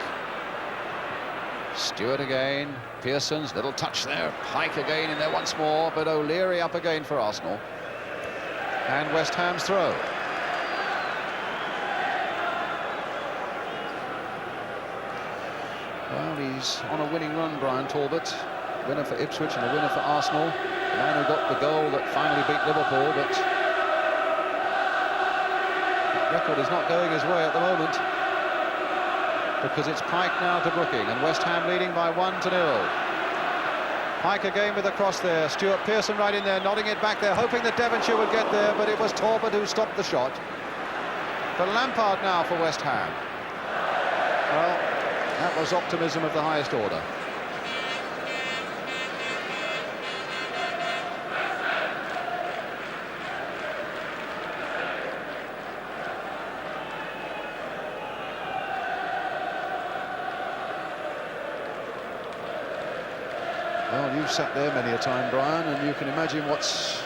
Stewart again, Pearson's little touch there, Pike again in there once more, but O'Leary up again for Arsenal. And West Ham's throw. Well, he's on a winning run, Brian Talbot. Winner for Ipswich and a winner for Arsenal. The man who got the goal that finally beat Liverpool, but that record is not going his way at the moment, because it's Pike now to Brooking, and West Ham leading by 1-0. Pike again with a cross there. Stuart Pearson right in there, nodding it back there, hoping that Devonshire would get there, but it was Talbot who stopped the shot. But Lampard now for West Ham. Well, that was optimism of the highest order. Well, you've sat there many a time, Brian, and you can imagine what's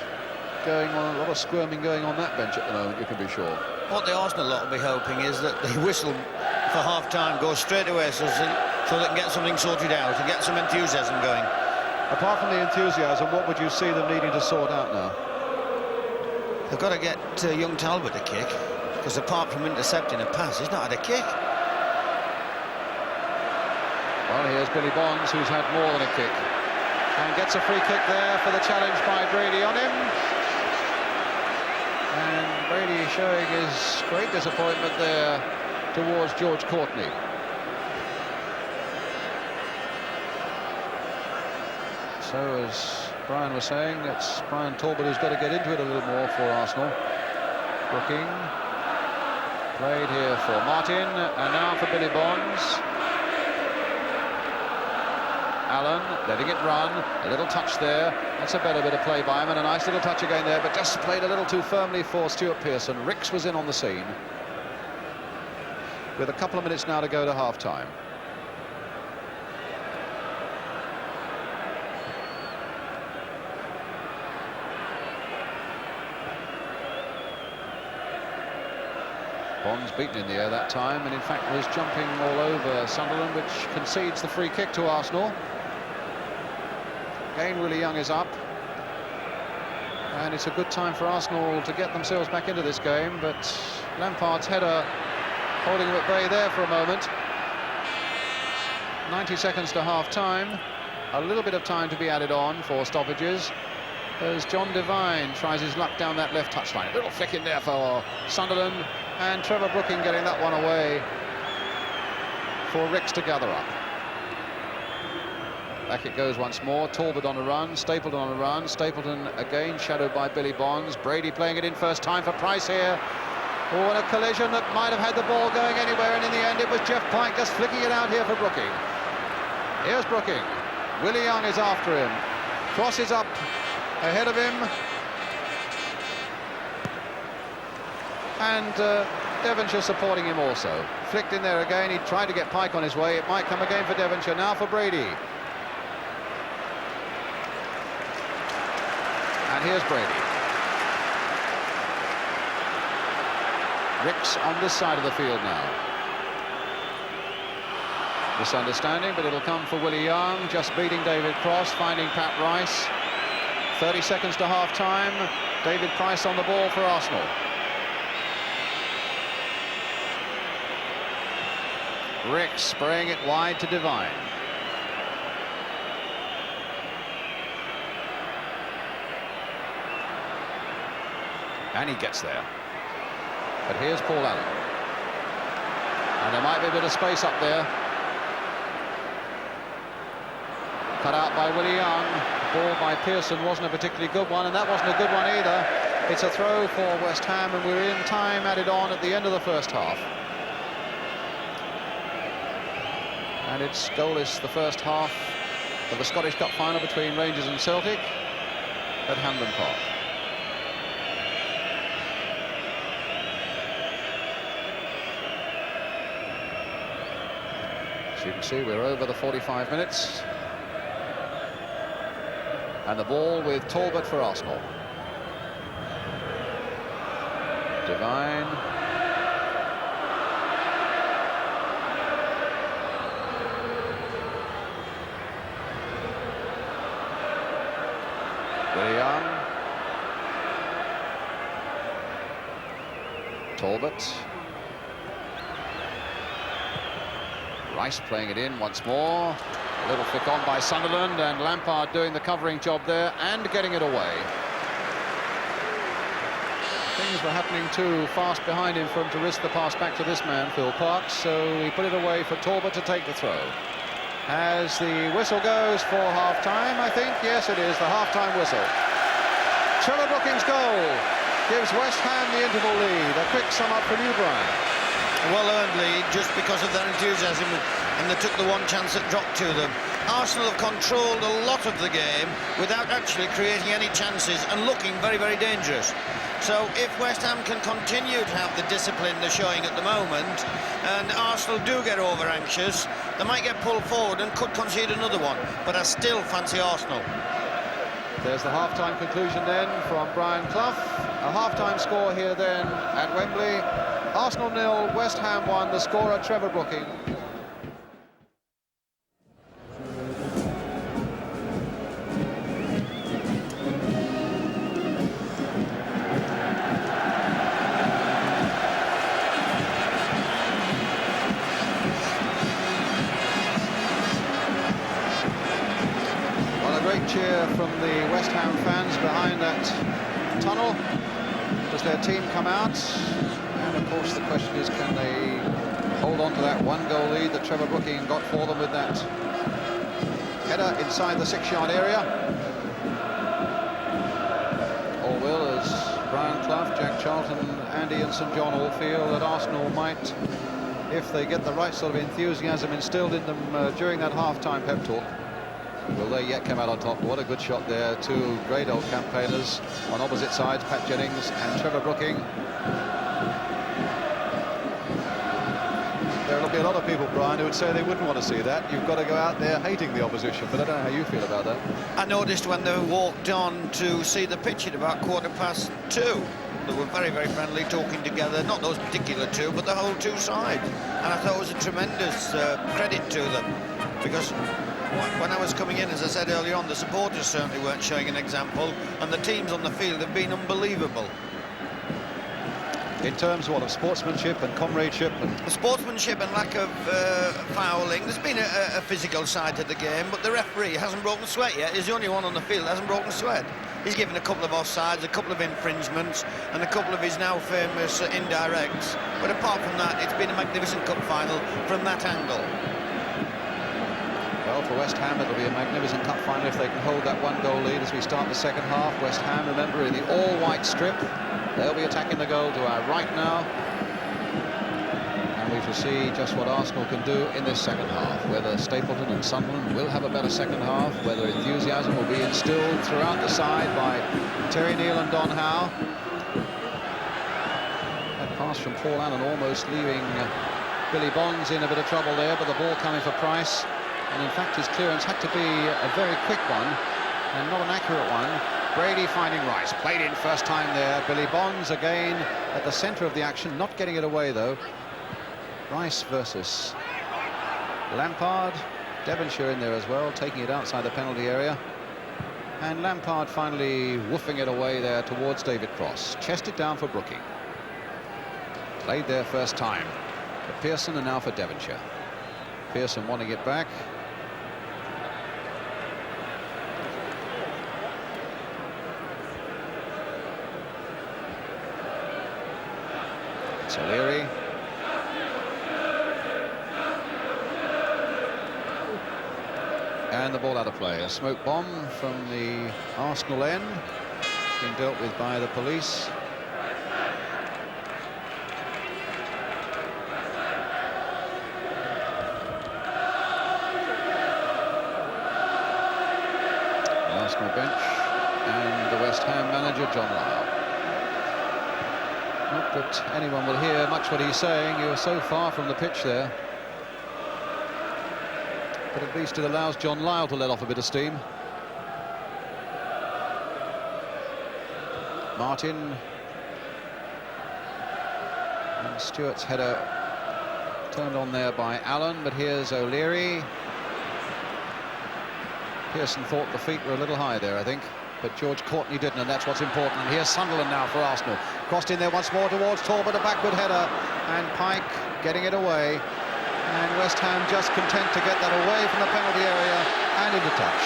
going on. A lot of squirming going on that bench at the moment, you can be sure. What the Arsenal lot will be hoping is that the whistle for half-time goes straight away, so they can get something sorted out and get some enthusiasm going. Apart from the enthusiasm, what would you see them needing to sort out now? They've got to get young Talbot a kick, because apart from intercepting a pass, he's not had a kick. Well, here's Billy Bonds, who's had more than a kick, and gets a free kick there for the challenge by Brady on him. And Brady showing his great disappointment there towards George Courtney. So, as Brian was saying, it's Brian Talbot who's got to get into it a little more for Arsenal. Brooking played here for Martin, and now for Billy Bonds. Allen letting it run, a little touch there. That's a better bit of play by him, and a nice little touch again there, but just played a little too firmly for Stuart Pearson. Ricks was in on the scene, with a couple of minutes now to go to half-time. Bonds beaten in the air that time, and in fact was jumping all over Sunderland, which concedes the free kick to Arsenal. Again, Willie Young is up, and it's a good time for Arsenal to get themselves back into this game, but Lampard's header holding him at bay there for a moment. 90 seconds to half-time, a little bit of time to be added on for stoppages, as John Devine tries his luck down that left touchline. A little flick in there for Sunderland, and Trevor Brooking getting that one away for Ricks to gather up. Back it goes once more. Talbot on a run, Stapleton on a run. Stapleton again shadowed by Billy Bonds. Brady playing it in first time for Price here. Oh, and a collision that might have had the ball going anywhere, and in the end it was Jeff Pike just flicking it out here for Brooking. Here's Brooking. Willie Young is after him. Crosses up ahead of him. And Devonshire supporting him also. Flicked in there again. He tried to get Pike on his way. It might come again for Devonshire. Now for Brady. And here's Brady. Ricks on this side of the field now. Misunderstanding, but it'll come for Willie Young, just beating David Cross, finding Pat Rice. 30 seconds to half-time. David Price on the ball for Arsenal. Ricks spraying it wide to Devine. And he gets there. But here's Paul Allen. And there might be a bit of space up there. Cut out by Willie Young. Ball by Pearson wasn't a particularly good one, and that wasn't a good one either. It's a throw for West Ham, and we're in time added on at the end of the first half. And it's goalless the first half of the Scottish Cup final between Rangers and Celtic at Hampden Park. As you can see, we're over the 45 minutes. And the ball with Talbot for Arsenal. Devine. Willie Young. Talbot. Rice playing it in once more. A little flick on by Sunderland, and Lampard doing the covering job there and getting it away. Things were happening too fast behind him for him to risk the pass back to this man, Phil Parkes, so he put it away for Talbot to take the throw. As the whistle goes for half-time, I think, yes it is, the half-time whistle. Trevor Brooking's goal gives West Ham the interval lead. A quick sum up from you, Brian. A well-earned lead just because of their enthusiasm, and they took the one chance that dropped to them. Arsenal have controlled a lot of the game without actually creating any chances and looking very, very dangerous. So if West Ham can continue to have the discipline they're showing at the moment, and Arsenal do get over-anxious, they might get pulled forward and could concede another one. But I still fancy Arsenal. There's the half-time conclusion then from Brian Clough. A half-time score here then at Wembley. Arsenal 0, West Ham 1, the scorer Trevor Brooking. Cheer from the West Ham fans behind that tunnel. Does their team come out? And of course the question is, can they hold on to that one-goal lead that Trevor Brooking got for them with that header inside the 6-yard area? Or will, as Brian Clough, Jack Charlton, Andy and St John all feel that Arsenal might, if they get the right sort of enthusiasm instilled in them during that half-time pep talk, will they yet come out on top? What a good shot there. Two great old campaigners on opposite sides, Pat Jennings and Trevor Brooking. There'll be a lot of people, Brian, who would say they wouldn't want to see that. You've got to go out there hating the opposition, but I don't know how you feel about that. I noticed when they walked on to see the pitch at about 2:15, they were very, very friendly, talking together. Not those particular two, but the whole two sides. And I thought it was a tremendous credit to them, because when I was coming in, as I said earlier on, the supporters certainly weren't showing an example, and the teams on the field have been unbelievable. In terms of what, of sportsmanship and comradeship and sportsmanship and lack of fouling. There's been a physical side to the game, but the referee hasn't broken sweat yet. He's the only one on the field that hasn't broken sweat. He's given a couple of offsides, a couple of infringements, and a couple of his now famous indirects. But apart from that, it's been a magnificent cup final from that angle. Well, for West Ham, it'll be a magnificent cup final if they can hold that one-goal lead as we start the second half. West Ham, remember, in the all-white strip. They'll be attacking the goal to our right now. And we shall see just what Arsenal can do in this second half. Whether Stapleton and Sunderland will have a better second half, whether enthusiasm will be instilled throughout the side by Terry Neal and Don Howe. That pass from Paul Allen almost leaving Billy Bonds in a bit of trouble there, but the ball coming for Price. And in fact, his clearance had to be a very quick one and not an accurate one. Brady finding Rice, played in first time there. Billy Bonds again at the centre of the action, not getting it away though. Rice versus Lampard. Devonshire in there as well, taking it outside the penalty area. And Lampard finally woofing it away there towards David Cross. Chested down for Brooking. Played there first time for Pearson and now for Devonshire. Pearson wanting it back. O'Leary. And the ball out of play. A smoke bomb from the Arsenal end, being dealt with by the police. Arsenal bench, and the West Ham manager, John Lyall. Not that anyone will hear much what he's saying. You're so far from the pitch there. But at least it allows John Lyall to let off a bit of steam. Martin. And Stewart's header turned on there by Allen, but here's O'Leary. Pearson thought the feet were a little high there, I think, but George Courtney didn't, and that's what's important. And here's Sunderland now for Arsenal. Crossed in there once more towards Talbot, a backward header, and Pike getting it away. And West Ham just content to get that away from the penalty area and into touch.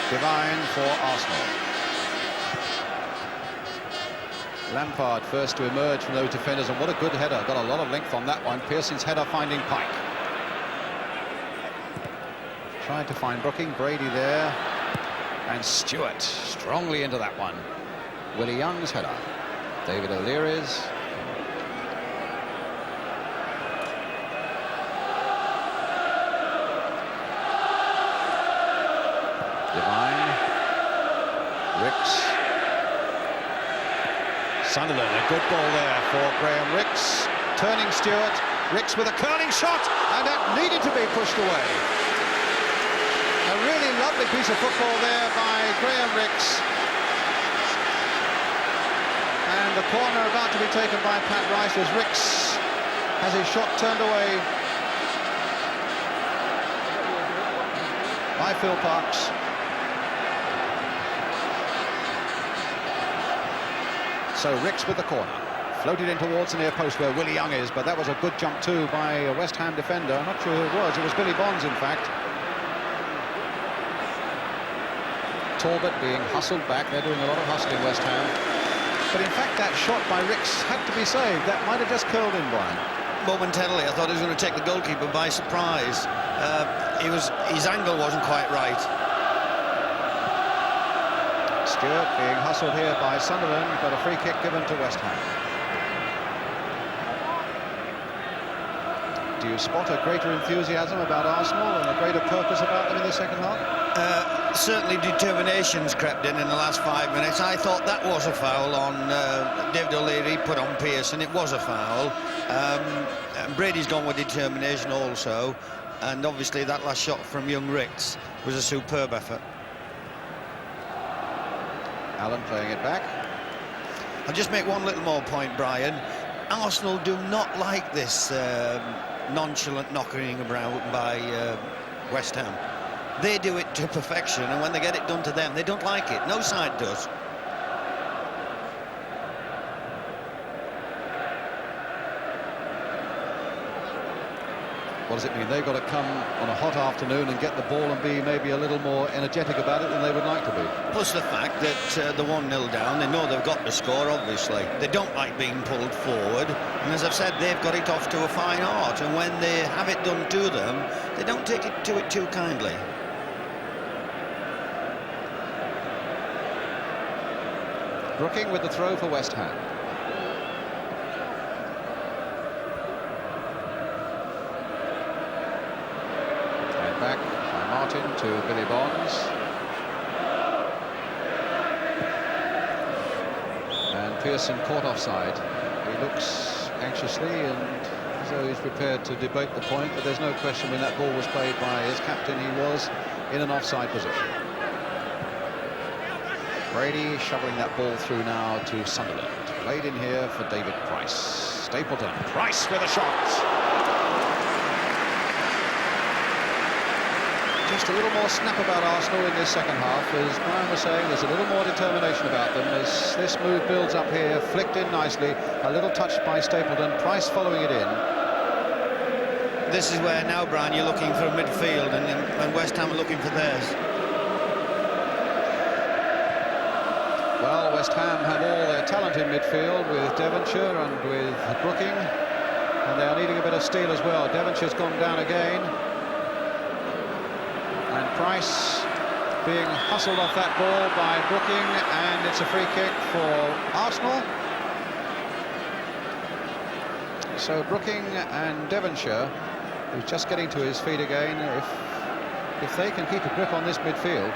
Divine for Arsenal. Lampard first to emerge from those defenders, and what a good header. Got a lot of length on that one. Pearson's header finding Pike. Tried to find Brooking, Brady there, and Stewart strongly into that one. Willie Young's header. David O'Leary's. Divine. Ricks. Sunderland, a good ball there for Graham Ricks. Turning Stewart. Ricks with a curling shot, and that needed to be pushed away. A really lovely piece of football there by Graham Ricks. And the corner about to be taken by Pat Rice as Ricks has his shot turned away by Phil Parkes. So Ricks with the corner. Floated in towards the near post where Willie Young is, but that was a good jump too by a West Ham defender. I'm not sure who it was. It was Billy Bonds, in fact. Talbot being hustled back. They're doing a lot of hustling, West Ham. But in fact, that shot by Ricks had to be saved. That might have just curled in, Brian. Momentarily, I thought he was going to take the goalkeeper by surprise. His angle wasn't quite right. Stewart being hustled here by Sunderland, but a free kick given to West Ham. Do you spot a greater enthusiasm about Arsenal and a greater purpose about them in the second half? Certainly determination's crept in the last 5 minutes. I thought that was a foul on David O'Leary, put on Pearson. It was a foul. Brady's gone with determination also, and obviously that last shot from young Ricks was a superb effort. Allen playing it back. I'll just make one little more point, Brian. Arsenal do not like this nonchalant knocking around by West Ham. They do it to perfection, and when they get it done to them, they don't like it. No side does. What does it mean? They've got to come on a hot afternoon and get the ball and be maybe a little more energetic about it than they would like to be. Plus the fact that they're 1-0 down, they know they've got to score, obviously. They don't like being pulled forward, and as I've said, they've got it off to a fine art, and when they have it done to them, they don't take it to it too kindly. Brooking with the throw for West Ham. And back by Martin to Billy Bonds. And Pearson caught offside. He looks anxiously and as though he's prepared to debate the point, but there's no question when that ball was played by his captain, he was in an offside position. Brady shoveling that ball through now to Sunderland. Played in here for David Price. Stapleton. Price with a shot. Just a little more snap about Arsenal in this second half. As Brian was saying, there's a little more determination about them as this move builds up here. Flicked in nicely. A little touch by Stapleton. Price following it in. This is where now, Brian, you're looking for midfield, and West Ham are looking for theirs. Well, West Ham have all their talent in midfield with Devonshire and with Brooking, and they are needing a bit of steel as well. Devonshire's gone down again, and Price being hustled off that ball by Brooking, and it's a free kick for Arsenal. So Brooking and Devonshire, who's just getting to his feet again, if if they can keep a grip on this midfield.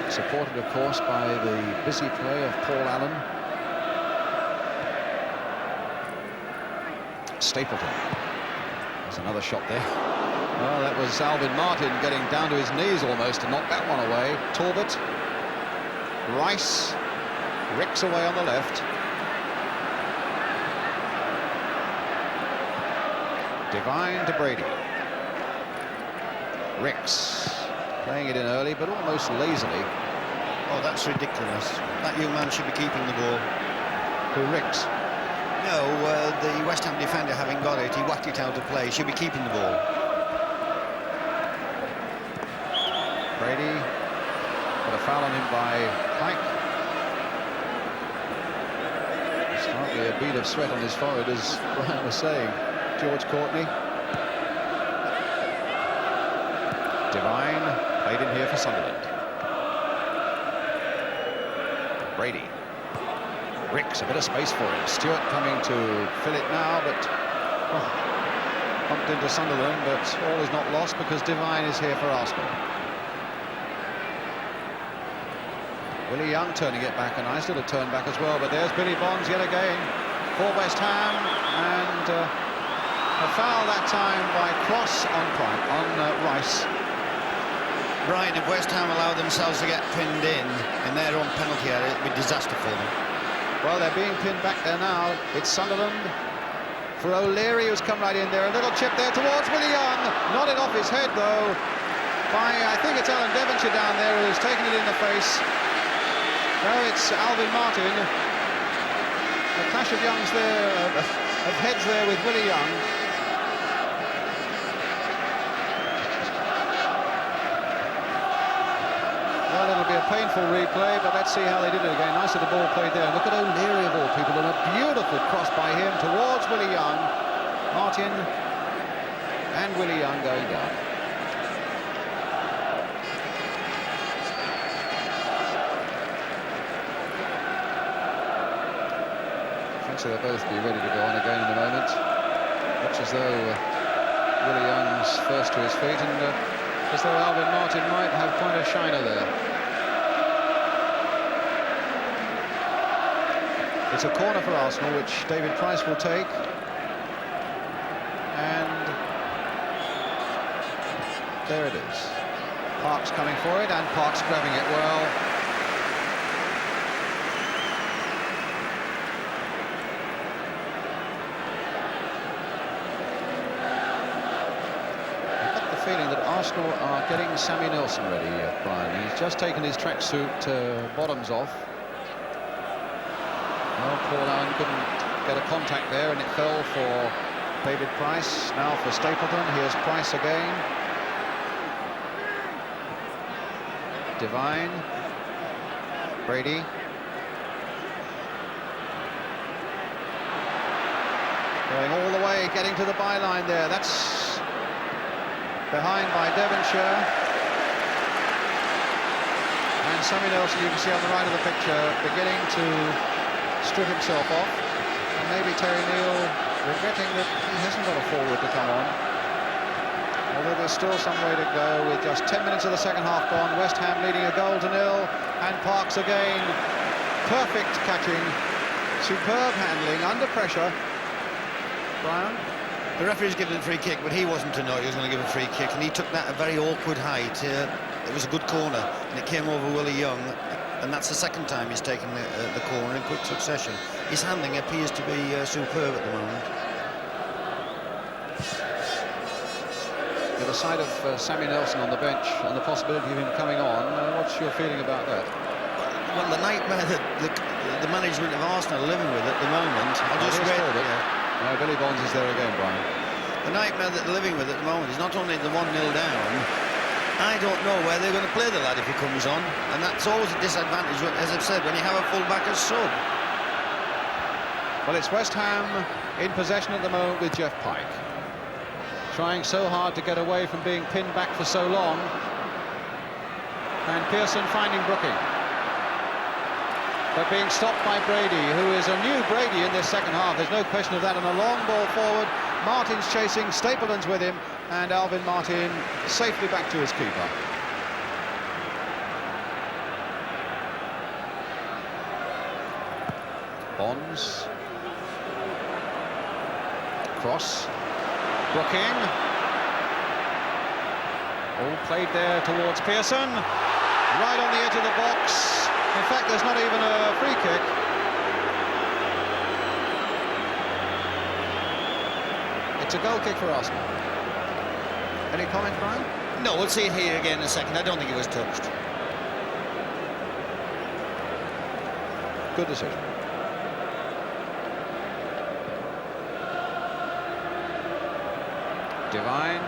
Supported, of course, by the busy play of Paul Allen. Stapleton. There's another shot there. Well, that was Alvin Martin getting down to his knees almost to knock that one away. Talbot. Rice. Ricks away on the left. Devine to Brady. Ricks playing it in early, but almost lazily. Oh, that's ridiculous. That young man should be keeping the ball. Who, Ricks? No, the West Ham defender, having got it, he whacked it out of play. Should be keeping the ball. Brady. Got a foul on him by Pike. There's hardly a bead of sweat on his forehead, as Brian was saying. George Courtney. Devine played in here for Sunderland. Brady. Ricks, a bit of space for him. Stewart coming to fill it now, but bumped into Sunderland, but all is not lost because Devine is here for Arsenal. Willie Young turning it back, a nice little turn back as well, but there's Billy Bonds yet again for West Ham, and a foul that time by Cross on Rice. Brian, if West Ham allow themselves to get pinned in their own penalty area, it'd be a disaster for them. Well, they're being pinned back there now. It's Sunderland for O'Leary, who's come right in there. A little chip there towards Willie Young. Not it off his head, though, by, I think it's Alan Devonshire down there who's taken it in the face. No, it's Alvin Martin. A clash of youngs there, of heads there with Willie Young. Well, it'll be a painful replay, but let's see how they did it again. Nice little ball played there. Look at O'Leary, of all people, and a beautiful cross by him towards Willie Young. Martin and Willie Young going down. So they'll both be ready to go on again in a moment. Looks as though Willie Young's first to his feet, and as though Alvin Martin might have quite a shiner there. It's a corner for Arsenal, which David Price will take. And there it is. Parks coming for it, and Parks grabbing it well. Feeling that Arsenal are getting Sammy Nelson ready, Brian. He's just taken his tracksuit bottoms off. Well, Paul Allen couldn't get a contact there, and it fell for David Price. Now for Stapleton. Here's Price again. Devine. Brady. Going all the way, getting to the byline there. That's behind by Devonshire. And Sammy Nelson, you can see on the right of the picture, beginning to strip himself off. And maybe Terry Neal regretting that he hasn't got a forward to come on. Although there's still some way to go with just 10 minutes of the second half gone. West Ham leading a goal to nil. And Parks again. Perfect catching. Superb handling under pressure. Brian? The referee's given a free kick, but he wasn't to know he was going to give a free kick, and he took that at a very awkward height. It was a good corner, and it came over Willie Young, and that's the second time he's taken the corner in quick succession. His handling appears to be superb at the moment. With the sight of Sammy Nelson on the bench and the possibility of him coming on, what's your feeling about that? Well, the nightmare that the management of Arsenal are living with at the moment. I'll just read it. No, Billy Bonds is there again, Brian. The nightmare that they're living with at the moment is not only the 1-0 down. I don't know where they're going to play the lad if he comes on, and that's always a disadvantage, as I've said, when you have a full-back as sub. Well, it's West Ham in possession at the moment with Jeff Pike. Trying so hard to get away from being pinned back for so long. And Pearson finding Brooking. but being stopped by Brady, who is a new Brady in this second half. There's no question of that. And a long ball forward. Martin's chasing, Stapleton's with him, and Alvin Martin safely back to his keeper. Bonds. Cross. Brooking. All played there towards Pearson. Right on the edge of the box. In fact, there's not even a free kick. It's a goal kick for Arsenal. Any comment, Brian? No, we'll see it here again in a second. I don't think it was touched. Good decision. Devine.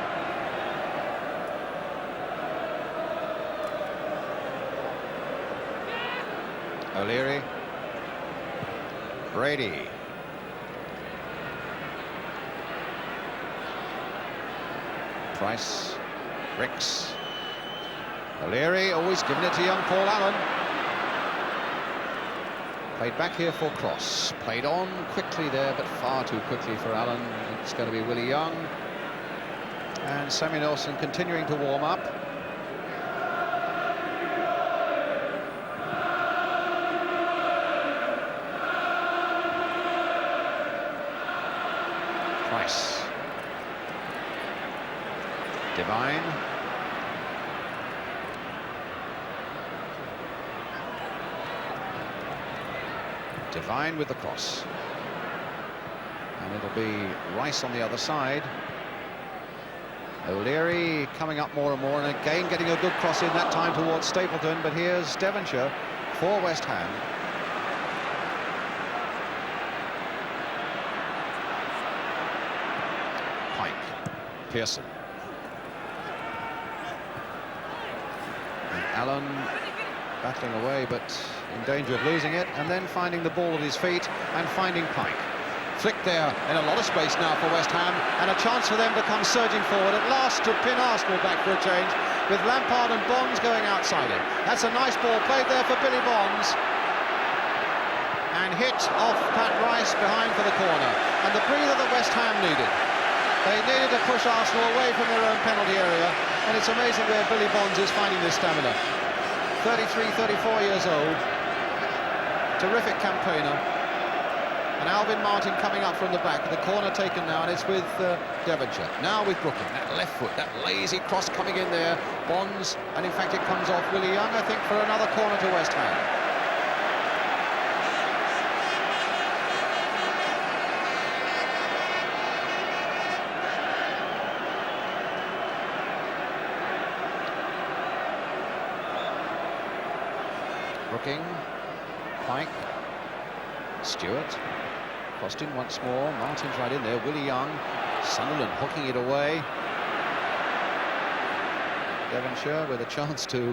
O'Leary. Brady. Price. Ricks. O'Leary always giving it to young Paul Allen. Played back here for Cross. Played on quickly there, but far too quickly for Allen. It's going to be Willie Young. And Sammy Nelson continuing to warm up. Price. Devine. Devine with the cross. And it'll be Rice on the other side. O'Leary coming up more and more, and again getting a good cross in that time towards Stapleton. But here's Devonshire for West Ham. Pike. Pearson. And Allen battling away, but in danger of losing it, and then finding the ball at his feet and finding Pike. Flicked there in a lot of space now for West Ham, and a chance for them to come surging forward at last to pin Arsenal back for a change, with Lampard and Bonds going outside it. That's a nice ball played there for Billy Bonds, and hit off Pat Rice behind for the corner, and the breather that West Ham needed. They needed to push Arsenal away from their own penalty area, and it's amazing where Billy Bonds is finding this stamina. 33, 34 years old, terrific campaigner. And Alvin Martin coming up from the back, the corner taken now, and it's with Devonshire. Now with Brooking, that left foot, that lazy cross coming in there. Bonds, and in fact it comes off Willie Young, I think, for another corner to West Ham. Brooking, Pike, Stewart. Crossed in once more. Martin's right in there. Willie Young. Sunderland hooking it away. Devonshire with a chance to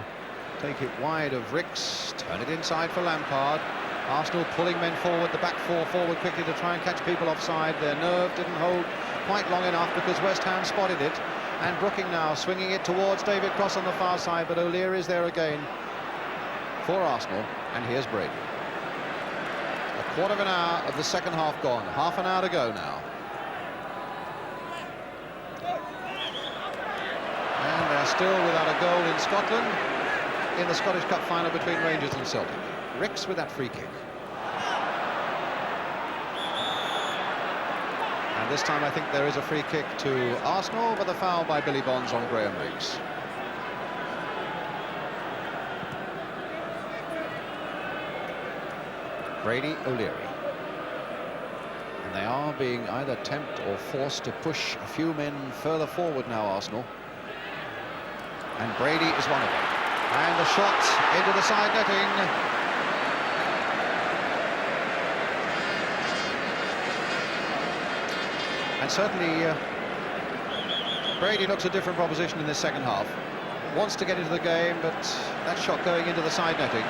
take it wide of Ricks. Turn it inside for Lampard. Arsenal pulling men forward. The back four forward quickly to try and catch people offside. Their nerve didn't hold quite long enough because West Ham spotted it. And Brooking now swinging it towards David Cross on the far side. But O'Leary is there again for Arsenal. And here's Brady. A quarter of an hour of the second half gone. Half an hour to go now. And they're still without a goal in Scotland in the Scottish Cup final between Rangers and Celtic. Ricks with that free kick. And this time I think there is a free kick to Arsenal, but the foul by Billy Bonds on Graham Ricks. Brady, O'Leary. And they are being either tempted or forced to push a few men further forward now, Arsenal. And Brady is one of them. And the shot into the side netting. And certainly Brady looks a different proposition in this second half. Wants to get into the game, but that shot going into the side netting.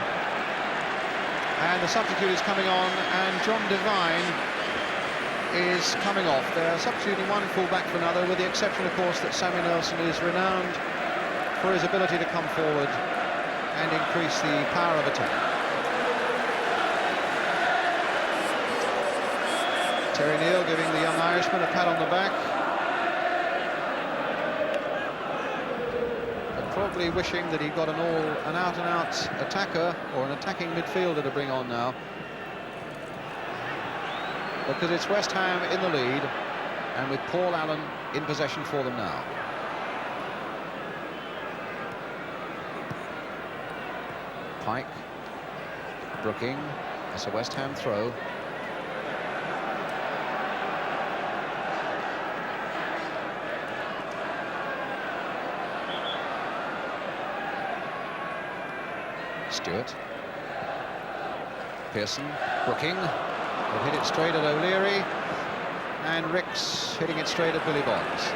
And the substitute is coming on, and John Devine is coming off. They're substituting one full-back for another, with the exception, of course, that Sammy Nelson is renowned for his ability to come forward and increase the power of attack. Terry Neal giving the young Irishman a pat on the back. But probably wishing that he got an out-and-out attacker or an attacking midfielder to bring on now. Because it's West Ham in the lead, and with Paul Allen in possession for them now. Pike, Brooking, that's a West Ham throw. Stewart, Pearson, Brooking, will hit it straight at O'Leary, and Ricks hitting it straight at Billy Bonds.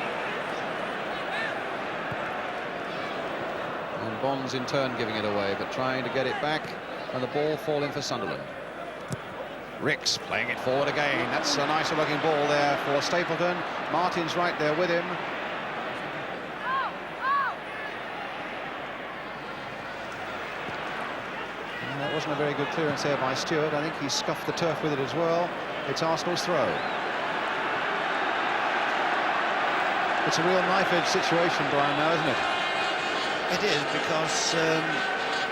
And Bonds in turn giving it away, but trying to get it back, and the ball falling for Sunderland. Ricks playing it forward again. That's a nicer looking ball there for Stapleton. Martin's right there with him. That wasn't a very good clearance there by Stewart. I think he scuffed the turf with it as well. It's Arsenal's throw. It's a real knife-edge situation, Brian, now, isn't it? It is, because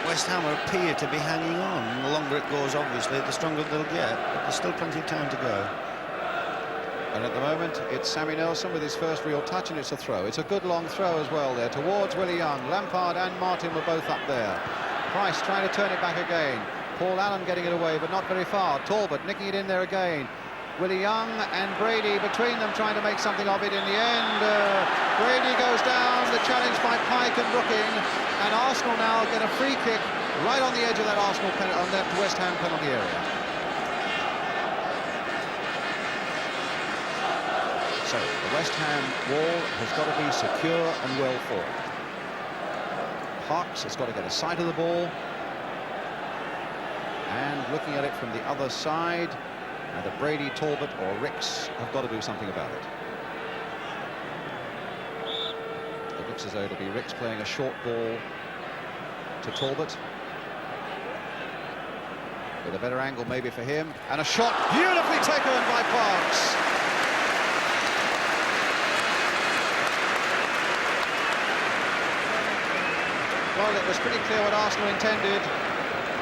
West Ham appear to be hanging on. The longer it goes, obviously, the stronger they'll get. But there's still plenty of time to go. And at the moment, it's Sammy Nelson with his first real touch, and it's a throw. It's a good long throw as well there towards Willie Young. Lampard and Martin were both up there. Price trying to turn it back again. Paul Allen getting it away, but not very far. Talbot nicking it in there again. Willie Young and Brady between them trying to make something of it in the end. Brady goes down, the challenge by Pike and Brooking, and Arsenal now get a free kick right on the edge of that on that West Ham penalty area. So the West Ham wall has got to be secure and well formed. Parks has got to get a sight of the ball, and looking at it from the other side, either Brady, Talbot or Ricks have got to do something about it. It looks as though it'll be Ricks playing a short ball to Talbot, with a better angle maybe for him, and a shot beautifully taken by Parks. Well, it was pretty clear what Arsenal intended.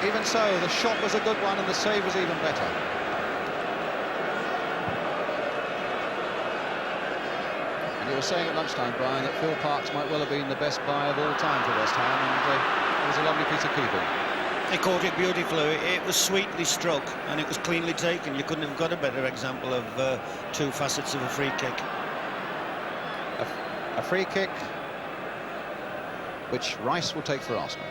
Even so, the shot was a good one and the save was even better. And you were saying at lunchtime, Brian, that Phil Parks might well have been the best buy of all time for West Ham, and it was a lovely piece of keeping. He caught it beautifully. It was sweetly struck and it was cleanly taken. You couldn't have got a better example of two facets of a free kick. A free kick which Rice will take for Arsenal.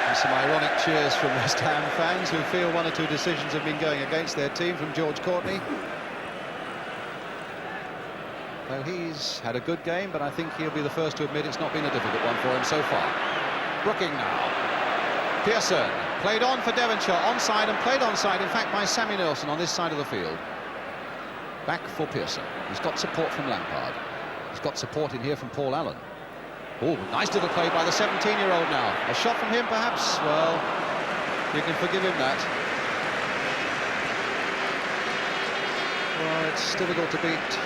And some ironic cheers from West Ham fans who feel one or two decisions have been going against their team, from George Courtney. Though he's had a good game, but I think he'll be the first to admit it's not been a difficult one for him so far. Brooking now. Pearson played on for Devonshire, onside, and played onside, in fact, by Sammy Nelson on this side of the field. Back for Pearson. He's got support from Lampard. He's got support in here from Paul Allen. Oh, nice little play by the 17-year-old now. A shot from him, perhaps? Well, you can forgive him that. Well, it's difficult to beat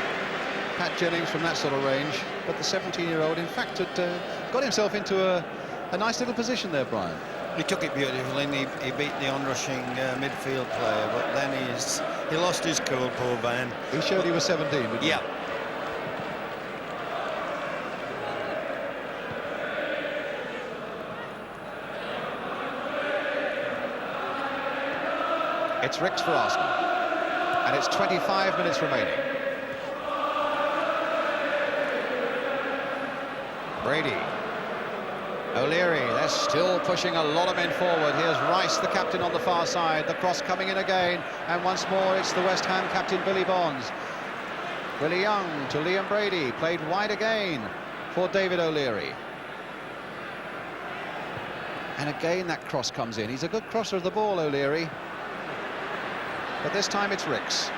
Pat Jennings from that sort of range, but the 17-year-old, in fact, had got himself into a nice little position there, Brian. He took it beautifully and he beat the onrushing midfield player, but then he lost his cool, poor man. He showed he was 17, didn't he? Yeah. It's Ricks for Arsenal, and it's 25 minutes remaining. Brady, O'Leary, they're still pushing a lot of men forward. Here's Rice, the captain, on the far side. The cross coming in again, and once more it's the West Ham captain, Billy Bonds. Willie Young to Liam Brady, played wide again for David O'Leary. And again that cross comes in. He's a good crosser of the ball, O'Leary. But this time it's Ricks.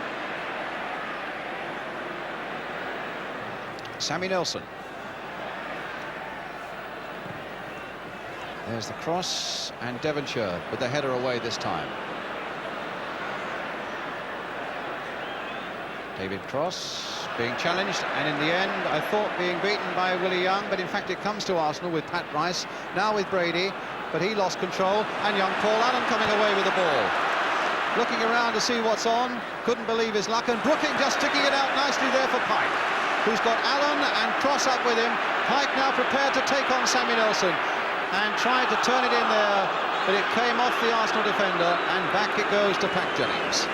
Sammy Nelson. There's the cross, and Devonshire with the header away this time. David Cross being challenged, and in the end I thought being beaten by Willie Young, but in fact it comes to Arsenal with Pat Rice, now with Brady, but he lost control, and young Paul Allen coming away with the ball. Looking around to see what's on, couldn't believe his luck, and Brooking just sticking it out nicely there for Pike, who's got Allen and Cross up with him. Pike now prepared to take on Sammy Nelson, and tried to turn it in there, but it came off the Arsenal defender, and back it goes to Pat Jennings.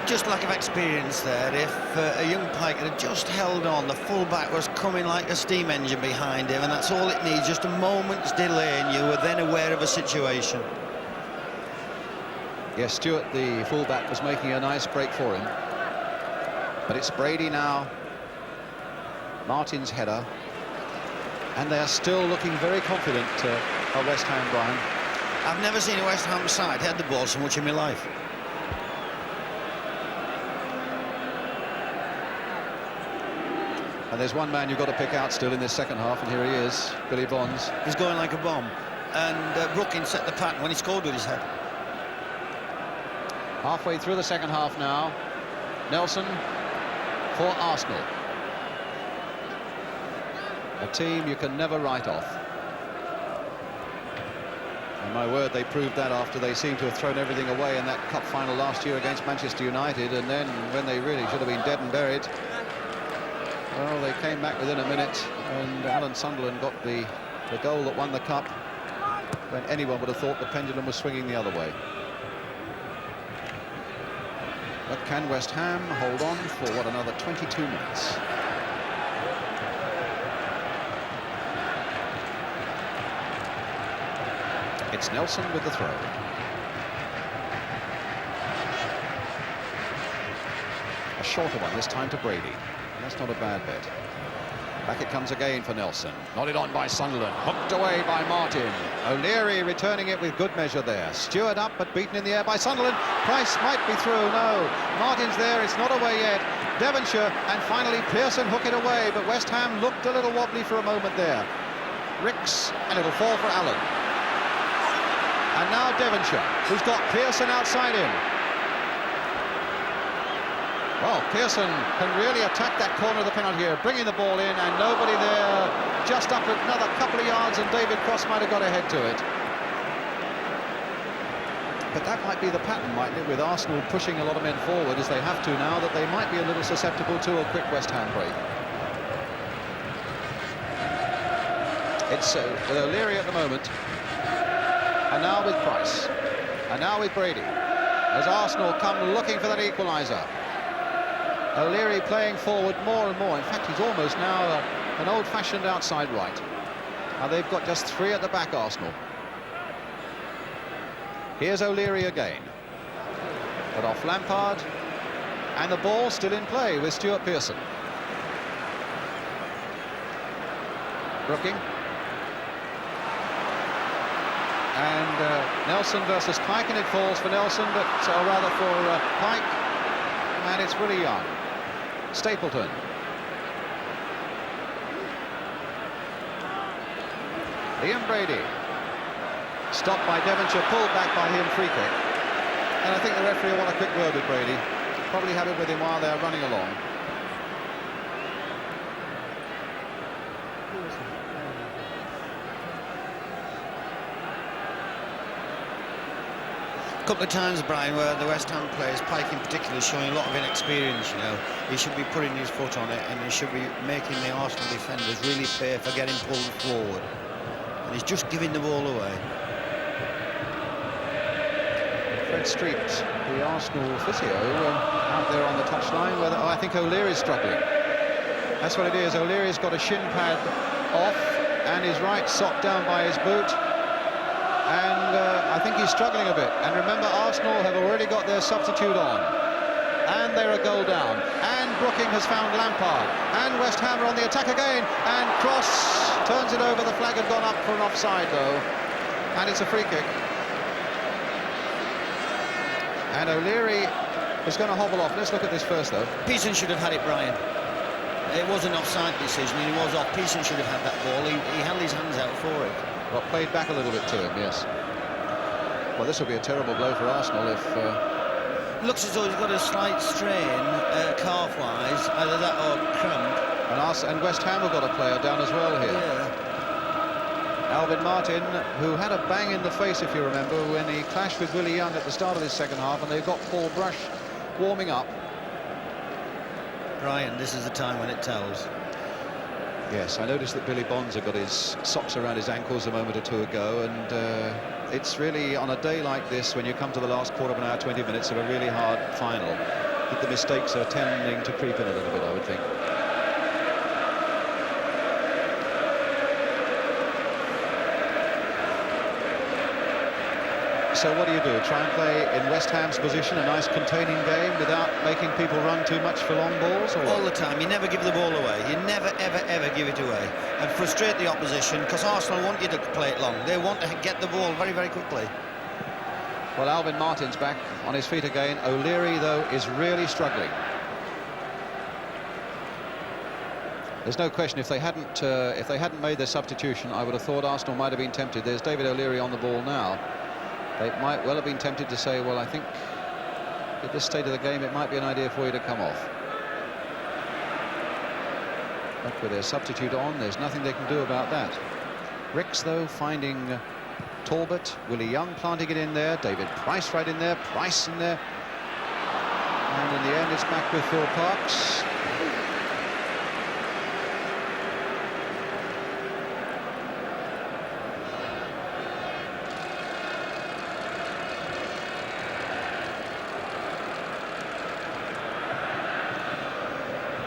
Just lack of experience there. If a young Pike had just held on, the full-back was coming like a steam engine behind him, and that's all it needs, just a moment's delay, and you were then aware of a situation. Yes, Stewart, the full-back, was making a nice break for him. But it's Brady now. Martin's header. And they're still looking very confident, West Ham, Brian. I've never seen a West Ham side head the ball so much in my life. And there's one man you've got to pick out still in this second half, and here he is, Billy Bonds. He's going like a bomb. And Brooking set the pattern when he scored with his head. Halfway through the second half now. Nelson for Arsenal. A team you can never write off. And my word, they proved that after they seemed to have thrown everything away in that cup final last year against Manchester United, and then when they really should have been dead and buried, well, they came back within a minute, and Alan Sunderland got the goal that won the cup when anyone would have thought the pendulum was swinging the other way. But can West Ham hold on for, what, another 22 minutes? It's Nelson with the throw. A shorter one this time to Brady. That's not a bad bet. Back it comes again for Nelson. Nodded on by Sunderland. Hooked away by Martin. O'Leary returning it with good measure there. Stewart up, but beaten in the air by Sunderland. Price might be through. No. Martin's there. It's not away yet. Devonshire, and finally Pearson hook it away, but West Ham looked a little wobbly for a moment there. Ricks, and it'll fall for Allen. And now Devonshire, who's got Pearson outside him. Well, Pearson can really attack that corner of the penalty here, bringing the ball in, and nobody there. Just up another couple of yards, and David Cross might have got ahead to it. But that might be the pattern, mightn't it, with Arsenal pushing a lot of men forward, as they have to now, that they might be a little susceptible to a quick West Ham break. It's with O'Leary at the moment, and now with Price, and now with Brady, as Arsenal come looking for that equaliser. O'Leary playing forward more and more. In fact, he's almost now an old-fashioned outside right. Now they've got just three at the back, Arsenal. Here's O'Leary again. But off Lampard. And the ball still in play with Stuart Pearson. Brooking. And Nelson versus Pike, and it falls for Nelson, but or rather for Pike. And it's Willie Young. Stapleton. Liam Brady. Stopped by Devonshire, pulled back by him, free kick. And I think the referee will want a quick word with Brady. Probably have it with him while they're running along. A couple of times, Brian, where the West Ham players, Pike in particular, showing a lot of inexperience, you know. He should be putting his foot on it, and he should be making the Arsenal defenders really pay for getting pulled forward. And he's just giving the ball away. Fred Street, the Arsenal physio, out there on the touchline. Where I think O'Leary's struggling. That's what it is. O'Leary's got a shin pad off, and his right sock down by his boot. And I think he's struggling a bit. And remember, Arsenal have already got their substitute on. And they're a goal down. And Brooking has found Lampard. And West Ham are on the attack again. And Cross turns it over. The flag had gone up for an offside, though. And it's a free kick. And O'Leary is going to hobble off. Let's look at this first, though. Pearson should have had it, Brian. It was an offside decision, and he was off. Pearson should have had that ball. He held his hands out for it. Well, played back a little bit to him, yes. Well, this will be a terrible blow for Arsenal if Looks as though he's got a slight strain, calf-wise, either that or cramp. And West Ham have got a player down as well here. Yeah. Alvin Martin, who had a bang in the face, if you remember, when he clashed with Willie Young at the start of this second half, and they've got Paul Brush warming up. Brian, this is the time when it tells. Yes, I noticed that Billy Bonds had got his socks around his ankles a moment or two ago, and it's really on a day like this, when you come to the last quarter of an hour, 20 minutes of a really hard final, that the mistakes are tending to creep in a little bit, I would think. So what do? Try and play in West Ham's position, a nice containing game without making people run too much for long balls? Or all the time. You never give the ball away. You never, ever, ever give it away. And frustrate the opposition, because Arsenal want you to play it long. They want to get the ball very, very quickly. Well, Alvin Martin's back on his feet again. O'Leary, though, is really struggling. There's no question, if they hadn't made their substitution, I would have thought Arsenal might have been tempted. There's David O'Leary on the ball now. They might well have been tempted to say, well, I think at this state of the game it might be an idea for you to come off. But with their substitute on, there's nothing they can do about that. Ricks, though, finding Talbot, Willie Young planting it in there, David Price right in there, Price in there. And in the end it's back with Phil Parkes.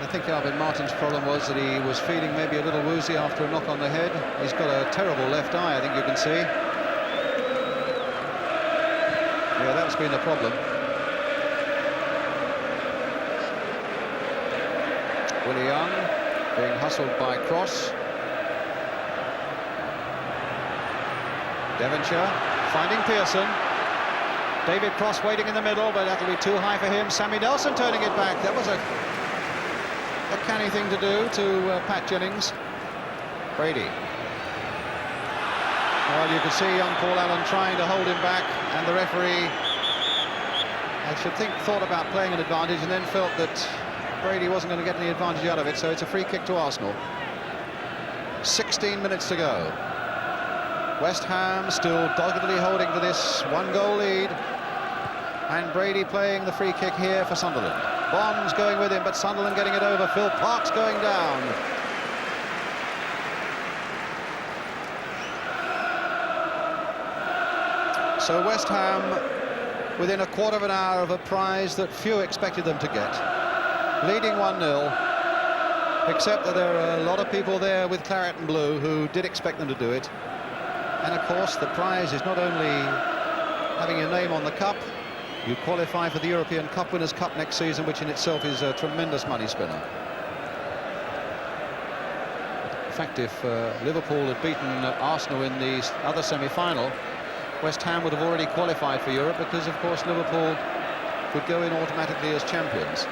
I think Alvin Martin's problem was that he was feeling maybe a little woozy after a knock on the head. He's got a terrible left eye, I think you can see. Yeah, that's been the problem. Willie Young being hustled by Cross. Devonshire finding Pearson. David Cross waiting in the middle, but that'll be too high for him. Sammy Nelson turning it back. That was a canny thing to do to Pat Jennings. Brady. Well, you could see young Paul Allen trying to hold him back, and the referee, I should think, thought about playing an advantage and then felt that Brady wasn't going to get any advantage out of it, so it's a free kick to Arsenal. 16 minutes to go. West Ham still doggedly holding to this one-goal lead, and Brady playing the free kick here for Sunderland. Bonds going with him, but Sunderland getting it over. Phil Parkes going down. So West Ham within a quarter of an hour of a prize that few expected them to get. Leading 1-0, except that there are a lot of people there with claret and blue who did expect them to do it. And of course the prize is not only having your name on the cup, you qualify for the European Cup Winners' Cup next season, which in itself is a tremendous money spinner. In fact, if Liverpool had beaten Arsenal in the other semi-final, West Ham would have already qualified for Europe, because of course Liverpool would go in automatically as champions.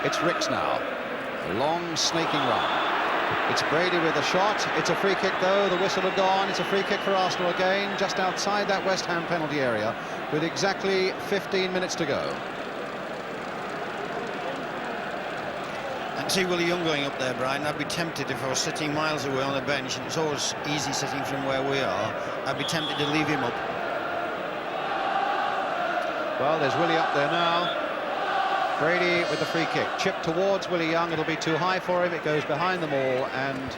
It's Ricks now. A long snaking run. It's Brady with a shot. It's a free kick, though. The whistle had gone. It's a free kick for Arsenal again, just outside that West Ham penalty area, with exactly 15 minutes to go. And see Willie Young going up there, Brian. I'd be tempted, if I was sitting miles away on the bench, and it's always easy sitting from where we are, I'd be tempted to leave him up. Well, there's Willie up there now. Brady with the free kick, chipped towards Willie Young. It'll be too high for him. It goes behind them all, and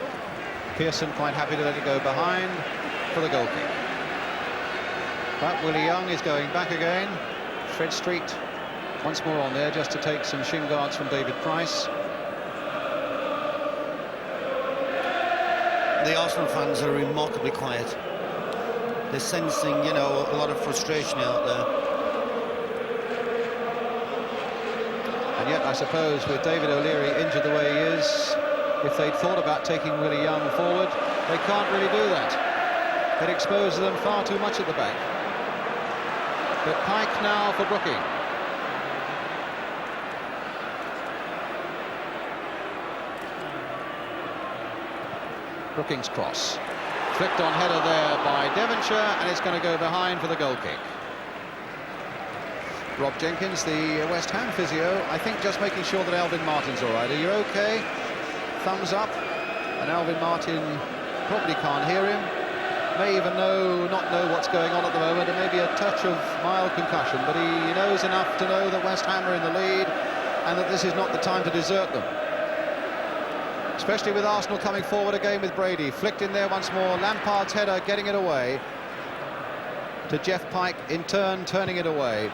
Pearson quite happy to let it go behind for the goal kick. But Willie Young is going back again. Fred Street once more on there, just to take some shin guards from David Price. The Arsenal fans are remarkably quiet. They're sensing, you know, a lot of frustration out there. And yet, I suppose, with David O'Leary injured the way he is, if they'd thought about taking Willie Young forward, they can't really do that. It exposes them far too much at the back. But Pike now for Brooking. Brooking's cross. Flicked on header there by Devonshire, and it's going to go behind for the goal kick. Rob Jenkins, the West Ham physio, I think just making sure that Alvin Martin's all right. Are you okay? Thumbs up. And Alvin Martin probably can't hear him. May even not know what's going on at the moment. It may be a touch of mild concussion, but he knows enough to know that West Ham are in the lead and that this is not the time to desert them. Especially with Arsenal coming forward again with Brady. Flicked in there once more. Lampard's header getting it away to Jeff Pike, in turn turning it away.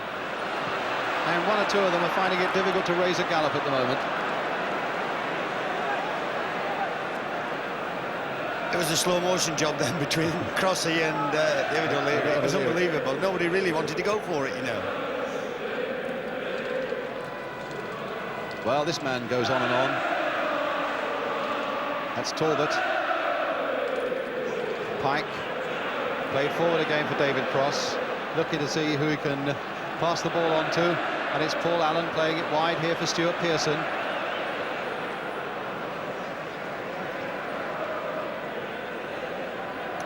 And one or two of them are finding it difficult to raise a gallop at the moment. It was a slow motion job then between Crossy and David O'Leary. It was unbelievable. Nobody really wanted to go for it, you know. Well, this man goes on and on. That's Talbot. Pike played forward again for David Cross, looking to see who he can pass the ball on to, and it's Paul Allen playing it wide here for Stuart Pearson.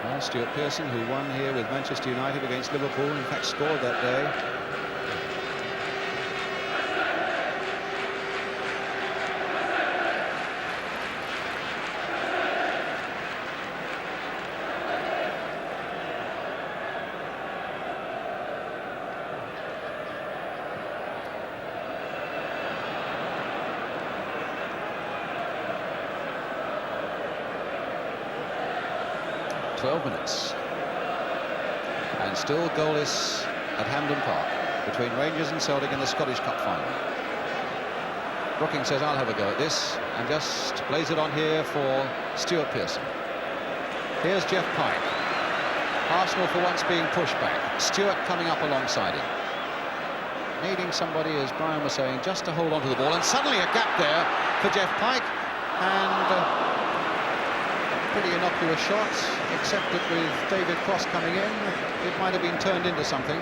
Well, Stuart Pearson, who won here with Manchester United against Liverpool, in fact scored that day. Minutes and still goalless at Hampden Park between Rangers and Celtic in the Scottish Cup final. Brookings says, I'll have a go at this, and just plays it on here for Stuart Pearson. Here's Jeff Pike. Arsenal for once being pushed back. Stuart coming up alongside him, needing somebody, as Brian was saying, just to hold on to the ball, and suddenly a gap there for Jeff Pike, and pretty innocuous shot, except that with David Cross coming in, it might have been turned into something.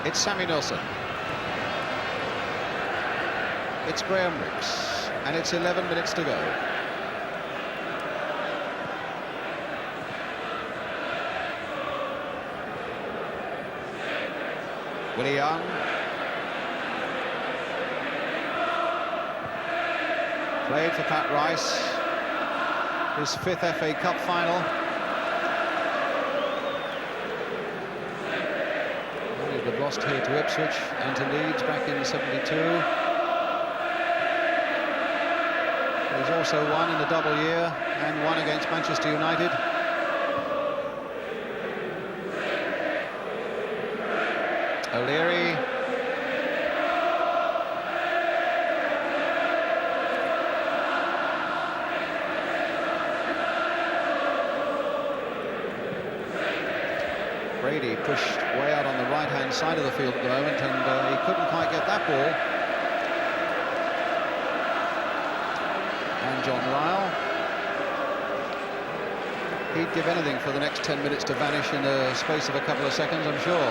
It's Sammy Nelson. It's Graham Rix, and it's 11 minutes to go. Willie Young. Played for Pat Rice, his 5th FA Cup final. They've lost here to Ipswich and to Leeds back in '72. He's also won in the double year and won against Manchester United. O'Leary. Brady pushed way out on the right-hand side of the field at the moment, and he couldn't quite get that ball. And John Ryle. He'd give anything for the next 10 minutes to vanish in the space of a couple of seconds, I'm sure.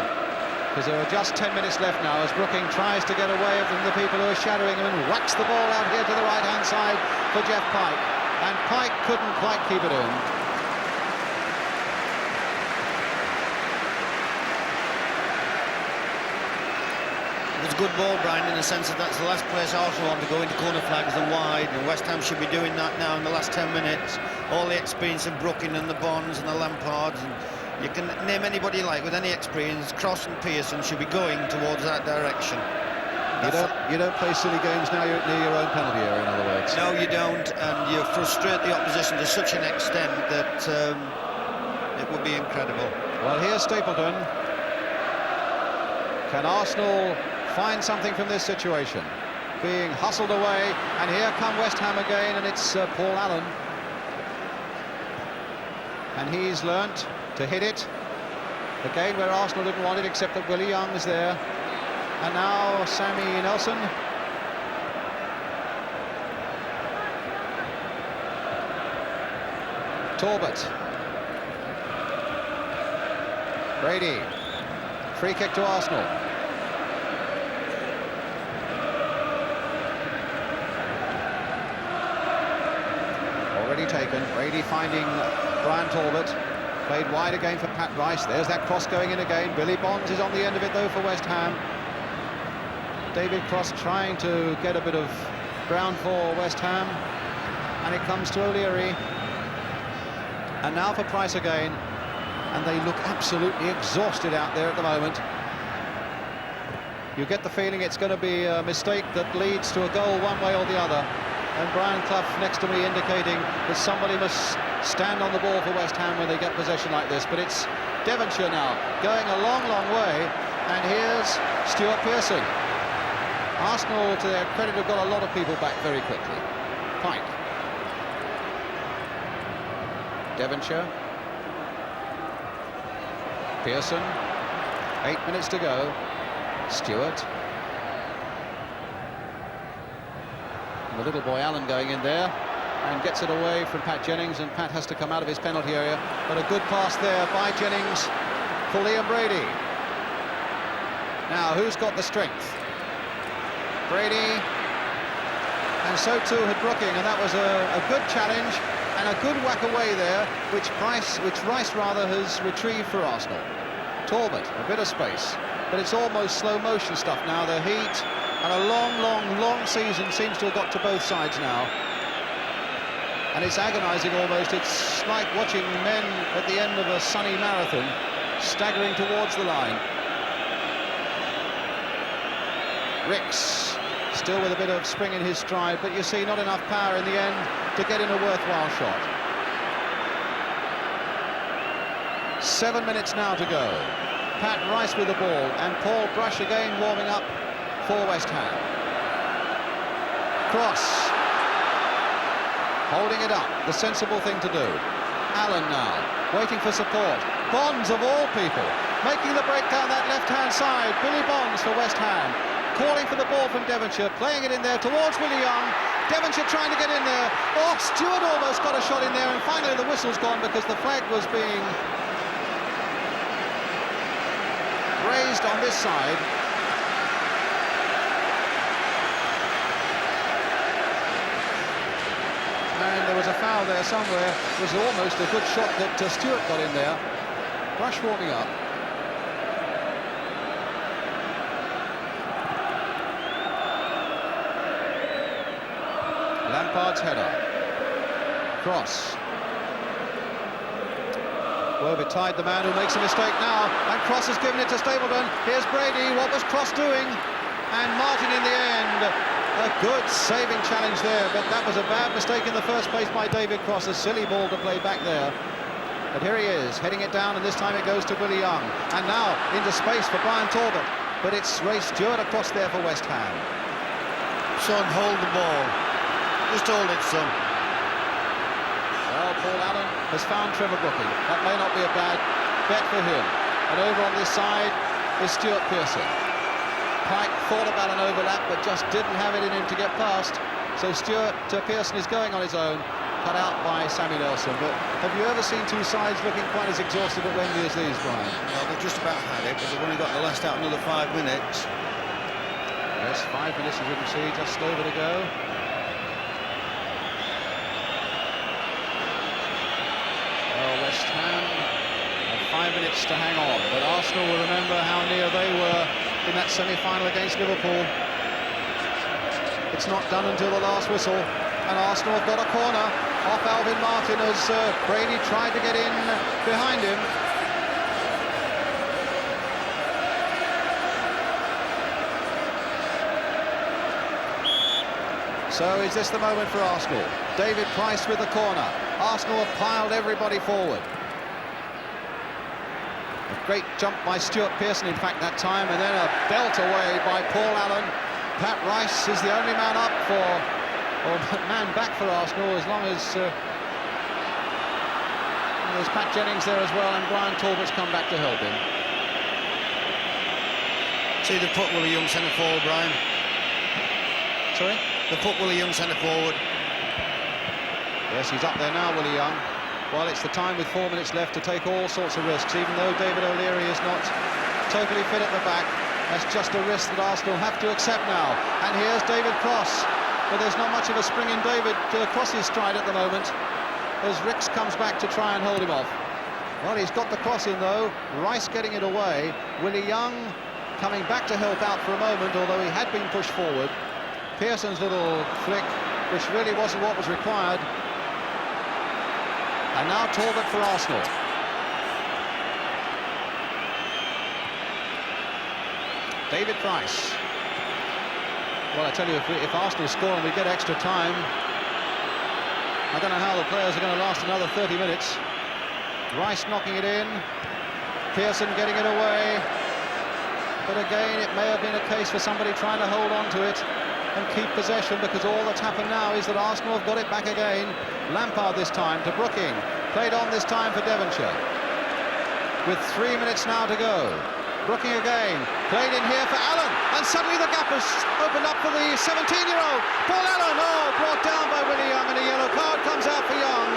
Because there are just 10 minutes left now as Brooking tries to get away from the people who are shadowing him and whacks the ball out here to the right-hand side for Jeff Pike. And Pike couldn't quite keep it in. It was a good ball, Brian, in the sense that that's the last place Arsenal want to go into corner flags and wide, and West Ham should be doing that now in the last 10 minutes. All the experience of Brooking and the Bonds and the Lampards, and you can name anybody you like with any experience. Cross and Pearson should be going towards that direction. You don't play silly games now. You're near your own penalty area, in other words. No, you don't, and you frustrate the opposition to such an extent that it would be incredible. Well, here's Stapleton. Can Arsenal find something from this situation? Being hustled away, and here come West Ham again, and it's Paul Allen. And he's learnt to hit it again where Arsenal didn't want it, except that Willie Young is there. And now Sammy Nelson. Talbot. Brady. Free kick to Arsenal. already taken. Brady finding Brian Talbot. Played wide again for Pat Rice. There's that cross going in again. Billy Bonds is on the end of it though for West Ham. David Cross trying to get a bit of ground for West Ham. And it comes to O'Leary. And now for Price again. And they look absolutely exhausted out there at the moment. You get the feeling it's going to be a mistake that leads to a goal one way or the other. And Brian Clough next to me indicating that somebody must stand on the ball for West Ham when they get possession like this. But it's Devonshire now going a long, long way. And here's Stuart Pearson. Arsenal, to their credit, have got a lot of people back very quickly. Pike. Devonshire. Pearson. 8 minutes to go. Stewart. And the little boy Allen going in there and gets it away from Pat Jennings, and Pat has to come out of his penalty area. But a good pass there by Jennings for Liam Brady. Now, who's got the strength? Brady, and so too had Brooking, and that was a good challenge and a good whack away there, which Rice has retrieved for Arsenal. Talbot, a bit of space, but it's almost slow motion stuff now. The heat and a long season seems to have got to both sides now, and it's agonising almost. It's like watching men at the end of a sunny marathon staggering towards the line. Ricks still with a bit of spring in his stride, but you see not enough power in the end to get in a worthwhile shot. 7 minutes now to go. Pat Rice with the ball, and Paul Brush again warming up for West Ham. Cross. Holding it up, the sensible thing to do. Allen now, waiting for support. Bonds, of all people, making the break down that left-hand side. Billy Bonds for West Ham. Calling for the ball from Devonshire, playing it in there towards Willie Young. Devonshire trying to get in there. Oh, Stewart almost got a shot in there, and finally the whistle's gone because the flag was being raised on this side. And there was a foul there somewhere. It was almost a good shot that Stewart got in there. Brush warming up. Lampard's header. Cross. Wobbett tied the man who makes a mistake now, and Cross has given it to Stapleton. Here's Brady. What was Cross doing? And Martin in the end. A good saving challenge there, but that was a bad mistake in the first place by David Cross. A silly ball to play back there. But here he is, heading it down, and this time it goes to Willie Young. And now into space for Brian Talbot. But it's Ray Stewart across there for West Ham. Son, hold the ball. Just hold it, son. Well, Paul Allen has found Trevor Brooking. That may not be a bad bet for him. And over on this side is Stuart Pearson. Pike thought about an overlap, but just didn't have it in him to get past. So Stuart Pearson is going on his own, cut out by Sammy Nelson. But have you ever seen two sides looking quite as exhausted at Wembley as these, Brian? Well, they've just about had it, but they've only got the last out another 5 minutes. Yes, 5 minutes, as you can see, just over to go. West Ham have 5 minutes to hang on, but Arsenal will remember how near they were in that semi-final against Liverpool. It's not done until the last whistle, and Arsenal have got a corner off Alvin Martin as Brady tried to get in behind him. So is this the moment for Arsenal? David Price with the corner. Arsenal have piled everybody forward. A great jump by Stuart Pearson, in fact, that time, and then a belt away by Paul Allen. Pat Rice is the only man up for, or man back for Arsenal, as long as there's Pat Jennings there as well, and Brian Talbot's come back to help him. See the put Willie Young centre forward, Brian. Sorry? The put Willie Young centre forward. Yes, he's up there now, Willie Young. Well, it's the time with 4 minutes left to take all sorts of risks, even though David O'Leary is not totally fit at the back. That's just a risk that Arsenal have to accept now. And here's David Cross, but there's not much of a spring in David Cross's stride at the moment. as Ricks comes back to try and hold him off. Well, he's got the cross in though. Rice getting it away. Willie Young coming back to help out for a moment, although he had been pushed forward. Pearson's little flick, which really wasn't what was required. And now Talbot for Arsenal. David Price. Well, I tell you, if Arsenal score and we get extra time, I don't know how the players are going to last another 30 minutes. Rice knocking it in. Pearson getting it away. But again, it may have been a case for somebody trying to hold on to it and keep possession, because all that's happened now is that Arsenal have got it back again. Lampard this time to Brooking. Played on this time for Devonshire. With 3 minutes now to go. Brooking again, played in here for Allen, and suddenly the gap has opened up for the 17-year-old. Paul Allen, brought down by Willie Young, and a yellow card comes out for Young,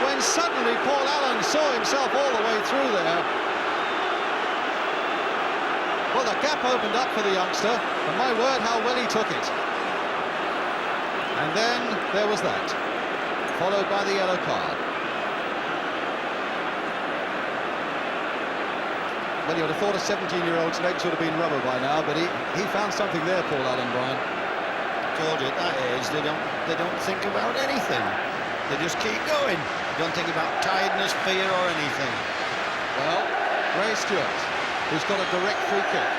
when suddenly Paul Allen saw himself all the way through there. Well, the gap opened up for the youngster, and my word, how well he took it. And then there was that, followed by the yellow card. Well, you would have thought a 17-year-old's legs would have been rubber by now, but he found something there, Paul Allen, Brian. Told you, at that age, they don't think about anything. They just keep going. They don't think about tiredness, fear, or anything. Well, Ray Stewart, who's got a direct free kick.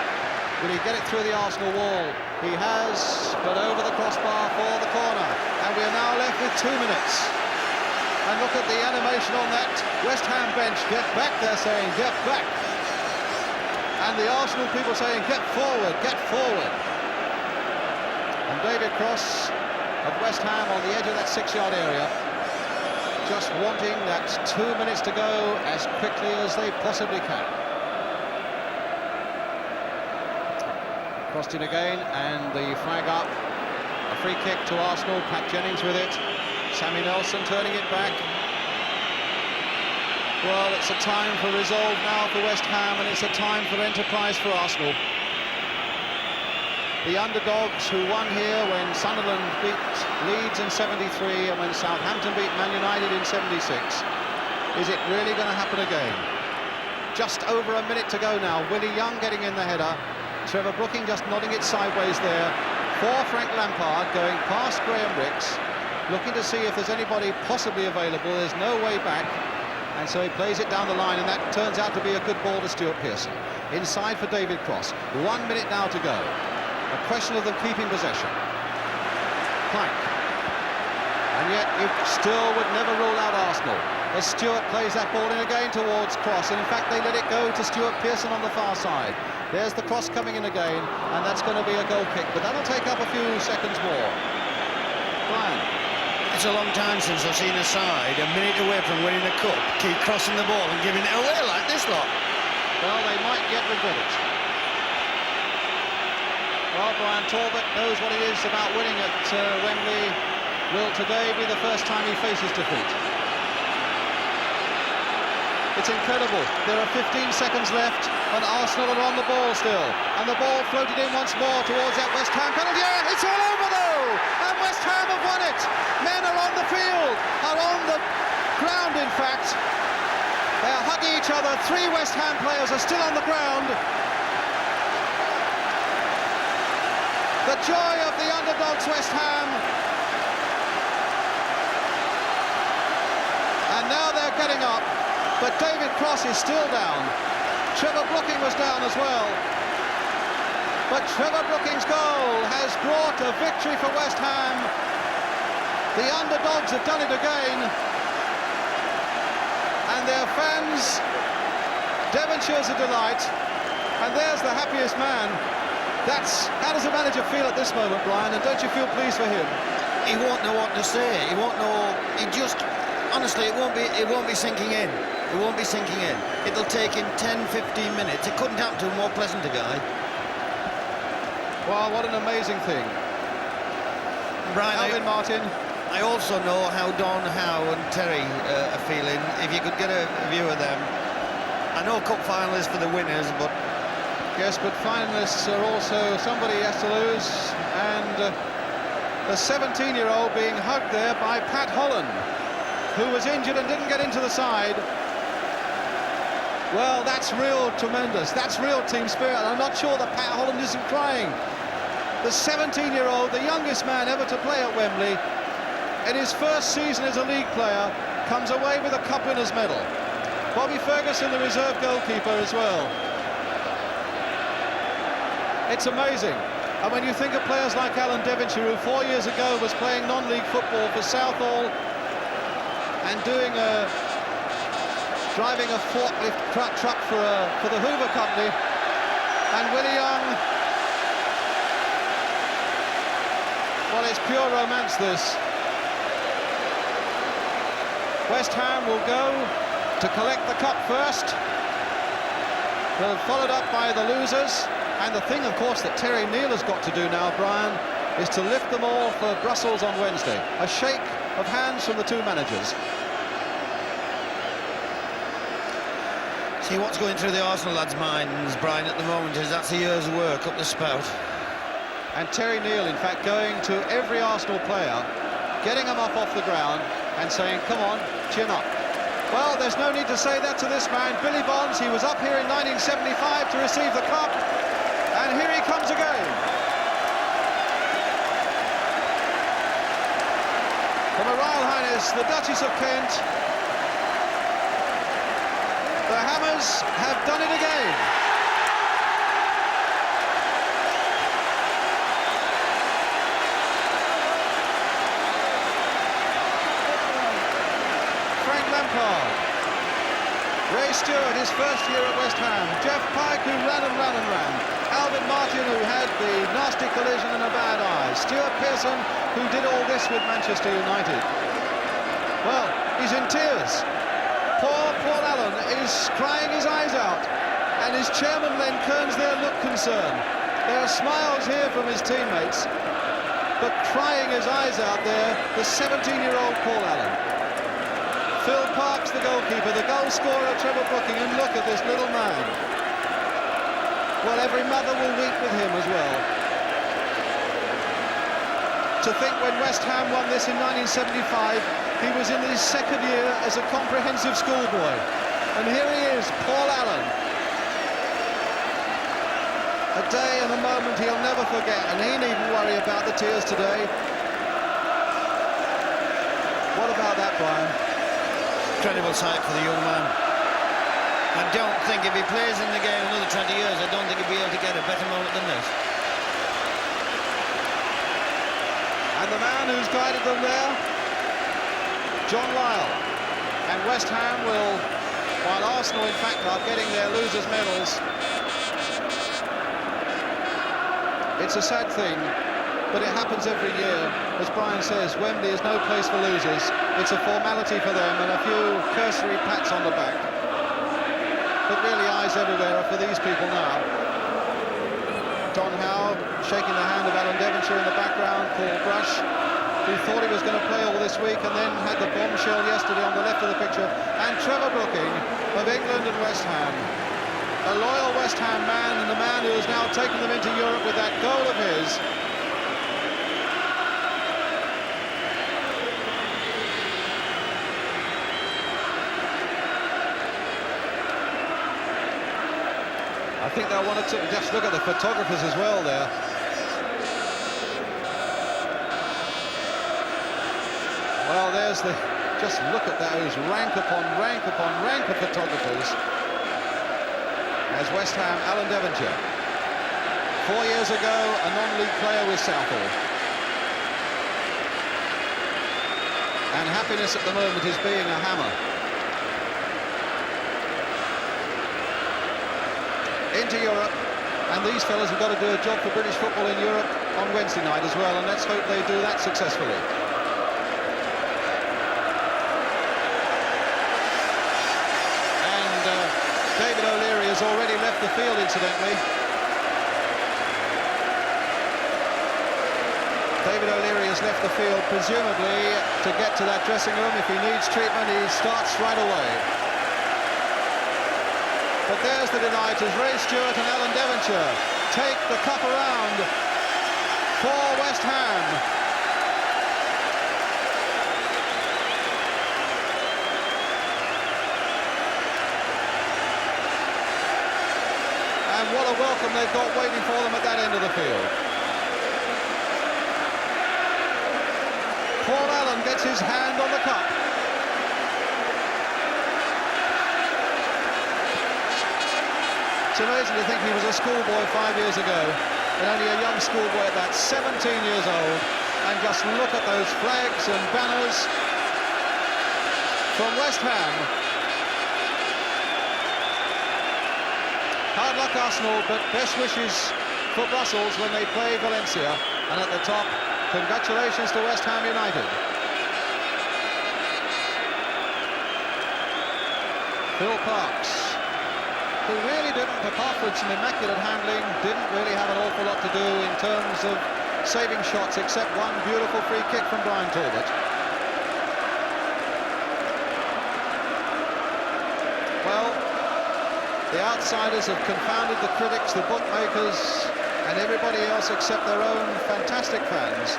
Will he get it through the Arsenal wall? He has, but over the crossbar for the corner. And we are now left with 2 minutes. And look at the animation on that West Ham bench. Get back, they're saying, get back. And the Arsenal people saying, get forward, get forward. And David Cross of West Ham on the edge of that 6-yard area, just wanting that 2 minutes to go as quickly as they possibly can. Crossed in again, and the flag up. A free kick to Arsenal, Pat Jennings with it. Sammy Nelson turning it back. Well, it's a time for resolve now for West Ham, and it's a time for enterprise for Arsenal. The underdogs who won here when Sunderland beat Leeds in '73 and when Southampton beat Man United in '76. Is it really going to happen again? Just over a minute to go now. Willie Young getting in the header. Trevor Brooking just nodding it sideways there. For Frank Lampard going past Graham Ricks, looking to see if there's anybody possibly available. There's no way back. And so he plays it down the line, and that turns out to be a good ball to Stuart Pearson. Inside for David Cross. 1 minute now to go. A question of them keeping possession. Plank. And yet you still would never rule out Arsenal, as Stuart plays that ball in again towards Cross, and in fact they let it go to Stuart Pearson on the far side. There's the cross coming in again, and that's going to be a goal kick, but that'll take up a few seconds more. Brian. It's a long time since I've seen a side a minute away from winning a cup keep crossing the ball and giving it away like this lot. Well, they might yet regret it. Well, Brian Talbot knows what it is about winning at Wembley. Will today be the first time he faces defeat? It's incredible. There are 15 seconds left, and Arsenal are on the ball still. And the ball floated in once more towards that West Ham penalty. Yeah, it's all over though! And West Ham have won it! Men are on the field, are on the ground in fact. They're hugging each other. 3 West Ham players are still on the ground. The joy of the underdogs West Ham. And now they're getting up. But David Cross is still down. Trevor Brooking was down as well. But Trevor Brooking's goal has brought a victory for West Ham. The underdogs have done it again. And their fans, Devonshire's a delight. And there's the happiest man. How does the manager feel at this moment, Brian? And don't you feel pleased for him? He won't know what to say. He won't know. Honestly, it won't be sinking in. It won't be sinking in. It'll take him 10-15 minutes. It couldn't happen to a more pleasanter guy. Well, what an amazing thing. Brian, Alvin Martin. I also know how Don Howe and Terry are feeling. If you could get a view of them. I know cup finalists for the winners, but... Yes, but finalists are also somebody has to lose. And the 17-year-old being hugged there by Pat Holland. who was injured and didn't get into the side. Well, that's real tremendous. That's real team spirit. I'm not sure that Pat Holland isn't crying. The 17-year-old, the youngest man ever to play at Wembley, in his first season as a league player, comes away with a cup winner's medal. Bobby Ferguson, the reserve goalkeeper, as well. It's amazing. And when you think of players like Alan Devonshire, who 4 years ago was playing non-league football for Southall and driving a forklift truck for the Hoover Company, and Willie Young, well, it's pure romance, this. West Ham will go to collect the cup first. They're followed up by the losers. And the thing, of course, that Terry Neal has got to do now, Brian, is to lift them all for Brussels on Wednesday. A shake of hands from the two managers. See, what's going through the Arsenal lads' minds, Brian, at the moment is that's a year's work up the spout. And Terry Neal, in fact, going to every Arsenal player, getting them up off the ground and saying, come on, chin up. Well, there's no need to say that to this man, Billy Bonds. He was up here in 1975 to receive the cup, and here he comes again. From Her Royal Highness, the Duchess of Kent, the Hammers have done it again. Frank Lampard, Ray Stewart, his first year at West Ham, Jeff Pike, who ran and ran and ran, Alvin Martin, who had the nasty collision and a bad eye, Stuart Pearson, who did all this with Manchester United. Well, he's in tears. Poor Paul Allen is crying his eyes out, and his chairman Len Kearns there look concerned. There are smiles here from his teammates, but crying his eyes out there, the 17-year-old Paul Allen. Phil Parkes, the goalkeeper, the goal scorer, Trevor Brooking, and look at this little man. Well, every mother will weep with him as well. To think when West Ham won this in 1975, he was in his second year as a comprehensive schoolboy. And here he is, Paul Allen. A day and a moment he'll never forget, and he needn't worry about the tears today. What about that, Brian? Incredible sight for the young man. I don't think if he plays in the game another 20 years, I don't think he'll be able to get a better moment than this. And the man who's guided them there, John Lyall. And West Ham will, while Arsenal in fact are getting their losers' medals. It's a sad thing, but it happens every year. As Brian says, Wembley is no place for losers. It's a formality for them and a few cursory pats on the back. But really, eyes everywhere are for these people now. Don Howe shaking the hand of Alan Devonshire in the background, Paul Brush, who thought he was going to play all this week and then had the bombshell yesterday on the left of the picture, and Trevor Brooking of England and West Ham. A loyal West Ham man, and the man who has now taken them into Europe with that goal of his. I think they'll want to just look at the photographers as well there. Well, there's the... Just look at those rank upon rank upon rank of photographers. As West Ham, Alan Devonshire. 4 years ago, a non-league player with Southall. And happiness at the moment is being a Hammer. Into Europe, and these fellas have got to do a job for British football in Europe on Wednesday night as well, and let's hope they do that successfully. And David O'Leary has already left the field, incidentally. David O'Leary has left the field, presumably to get to that dressing room. If he needs treatment, he starts right away. But there's the delight as Ray Stewart and Alan Devonshire take the cup around for West Ham. a welcome they've got waiting for them at that end of the field. Paul Allen gets his hand on the cup. It's amazing to think he was a schoolboy 5 years ago, and only a young schoolboy at that, 17 years old, and just look at those flags and banners from West Ham. Hard luck Arsenal, but best wishes for Brussels when they play Valencia, and at the top, congratulations to West Ham United. Phil Parkes, who really didn't, apart from some immaculate handling, didn't really have an awful lot to do in terms of saving shots, except one beautiful free kick from Brian Talbot. Well, the outsiders have confounded the critics, the bookmakers, and everybody else except their own fantastic fans.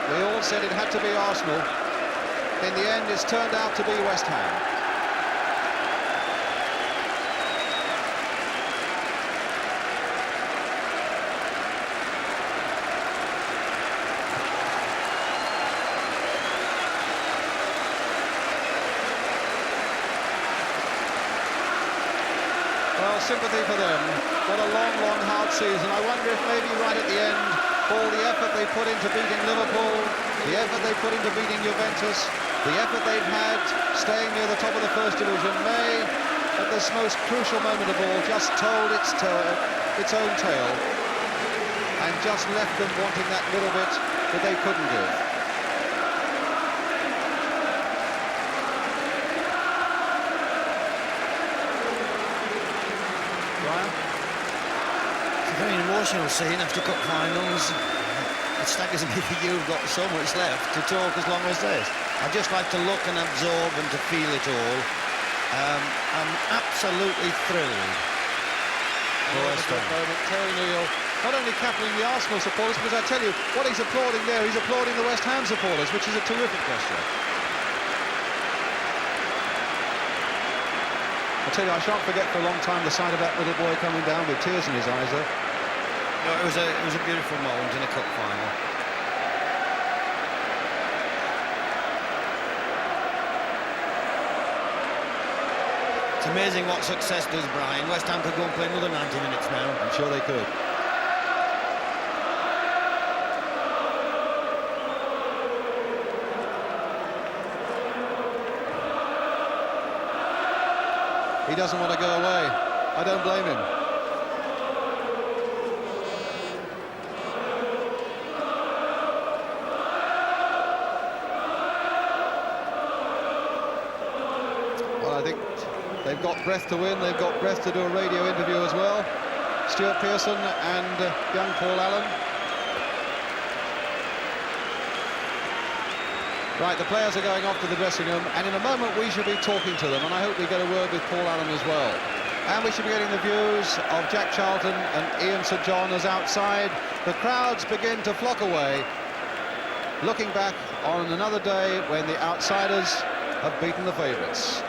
We all said it had to be Arsenal. In the end, it's turned out to be West Ham. Well, sympathy for them. What a long, long, hard season. I wonder if maybe right at the end, all the effort they put into beating Liverpool, the effort they put into beating Juventus, the effort they've had staying near the top of the First Division may, at this most crucial moment of all, just told its own tale and just left them wanting that little bit that they couldn't give. Brian? It's a very emotional scene after cup finals. It staggers me that you've got so much left to talk as long as this. I'd just like to look and absorb and to feel it all. I'm absolutely thrilled. Terry Neill, not only capping the Arsenal supporters, because I tell you, what he's applauding there, he's applauding the West Ham supporters, which is a terrific gesture. I tell you, I shan't forget for a long time the sight of that little boy coming down with tears in his eyes there. No, it was a beautiful moment in a cup final. It's amazing what success does, Brian. West Ham could go and play another 90 minutes now. I'm sure they could. He doesn't want to go away. I don't blame him. Well, I think they've got breath to win. They've got breath to do a radio interview as well. Stuart Pearson and young Paul Allen. Right, the players are going off to the dressing room, and in a moment we should be talking to them, and I hope we get a word with Paul Allen as well. And we should be getting the views of Jack Charlton and Ian St John as outside the crowds begin to flock away, looking back on another day when the outsiders have beaten the favourites.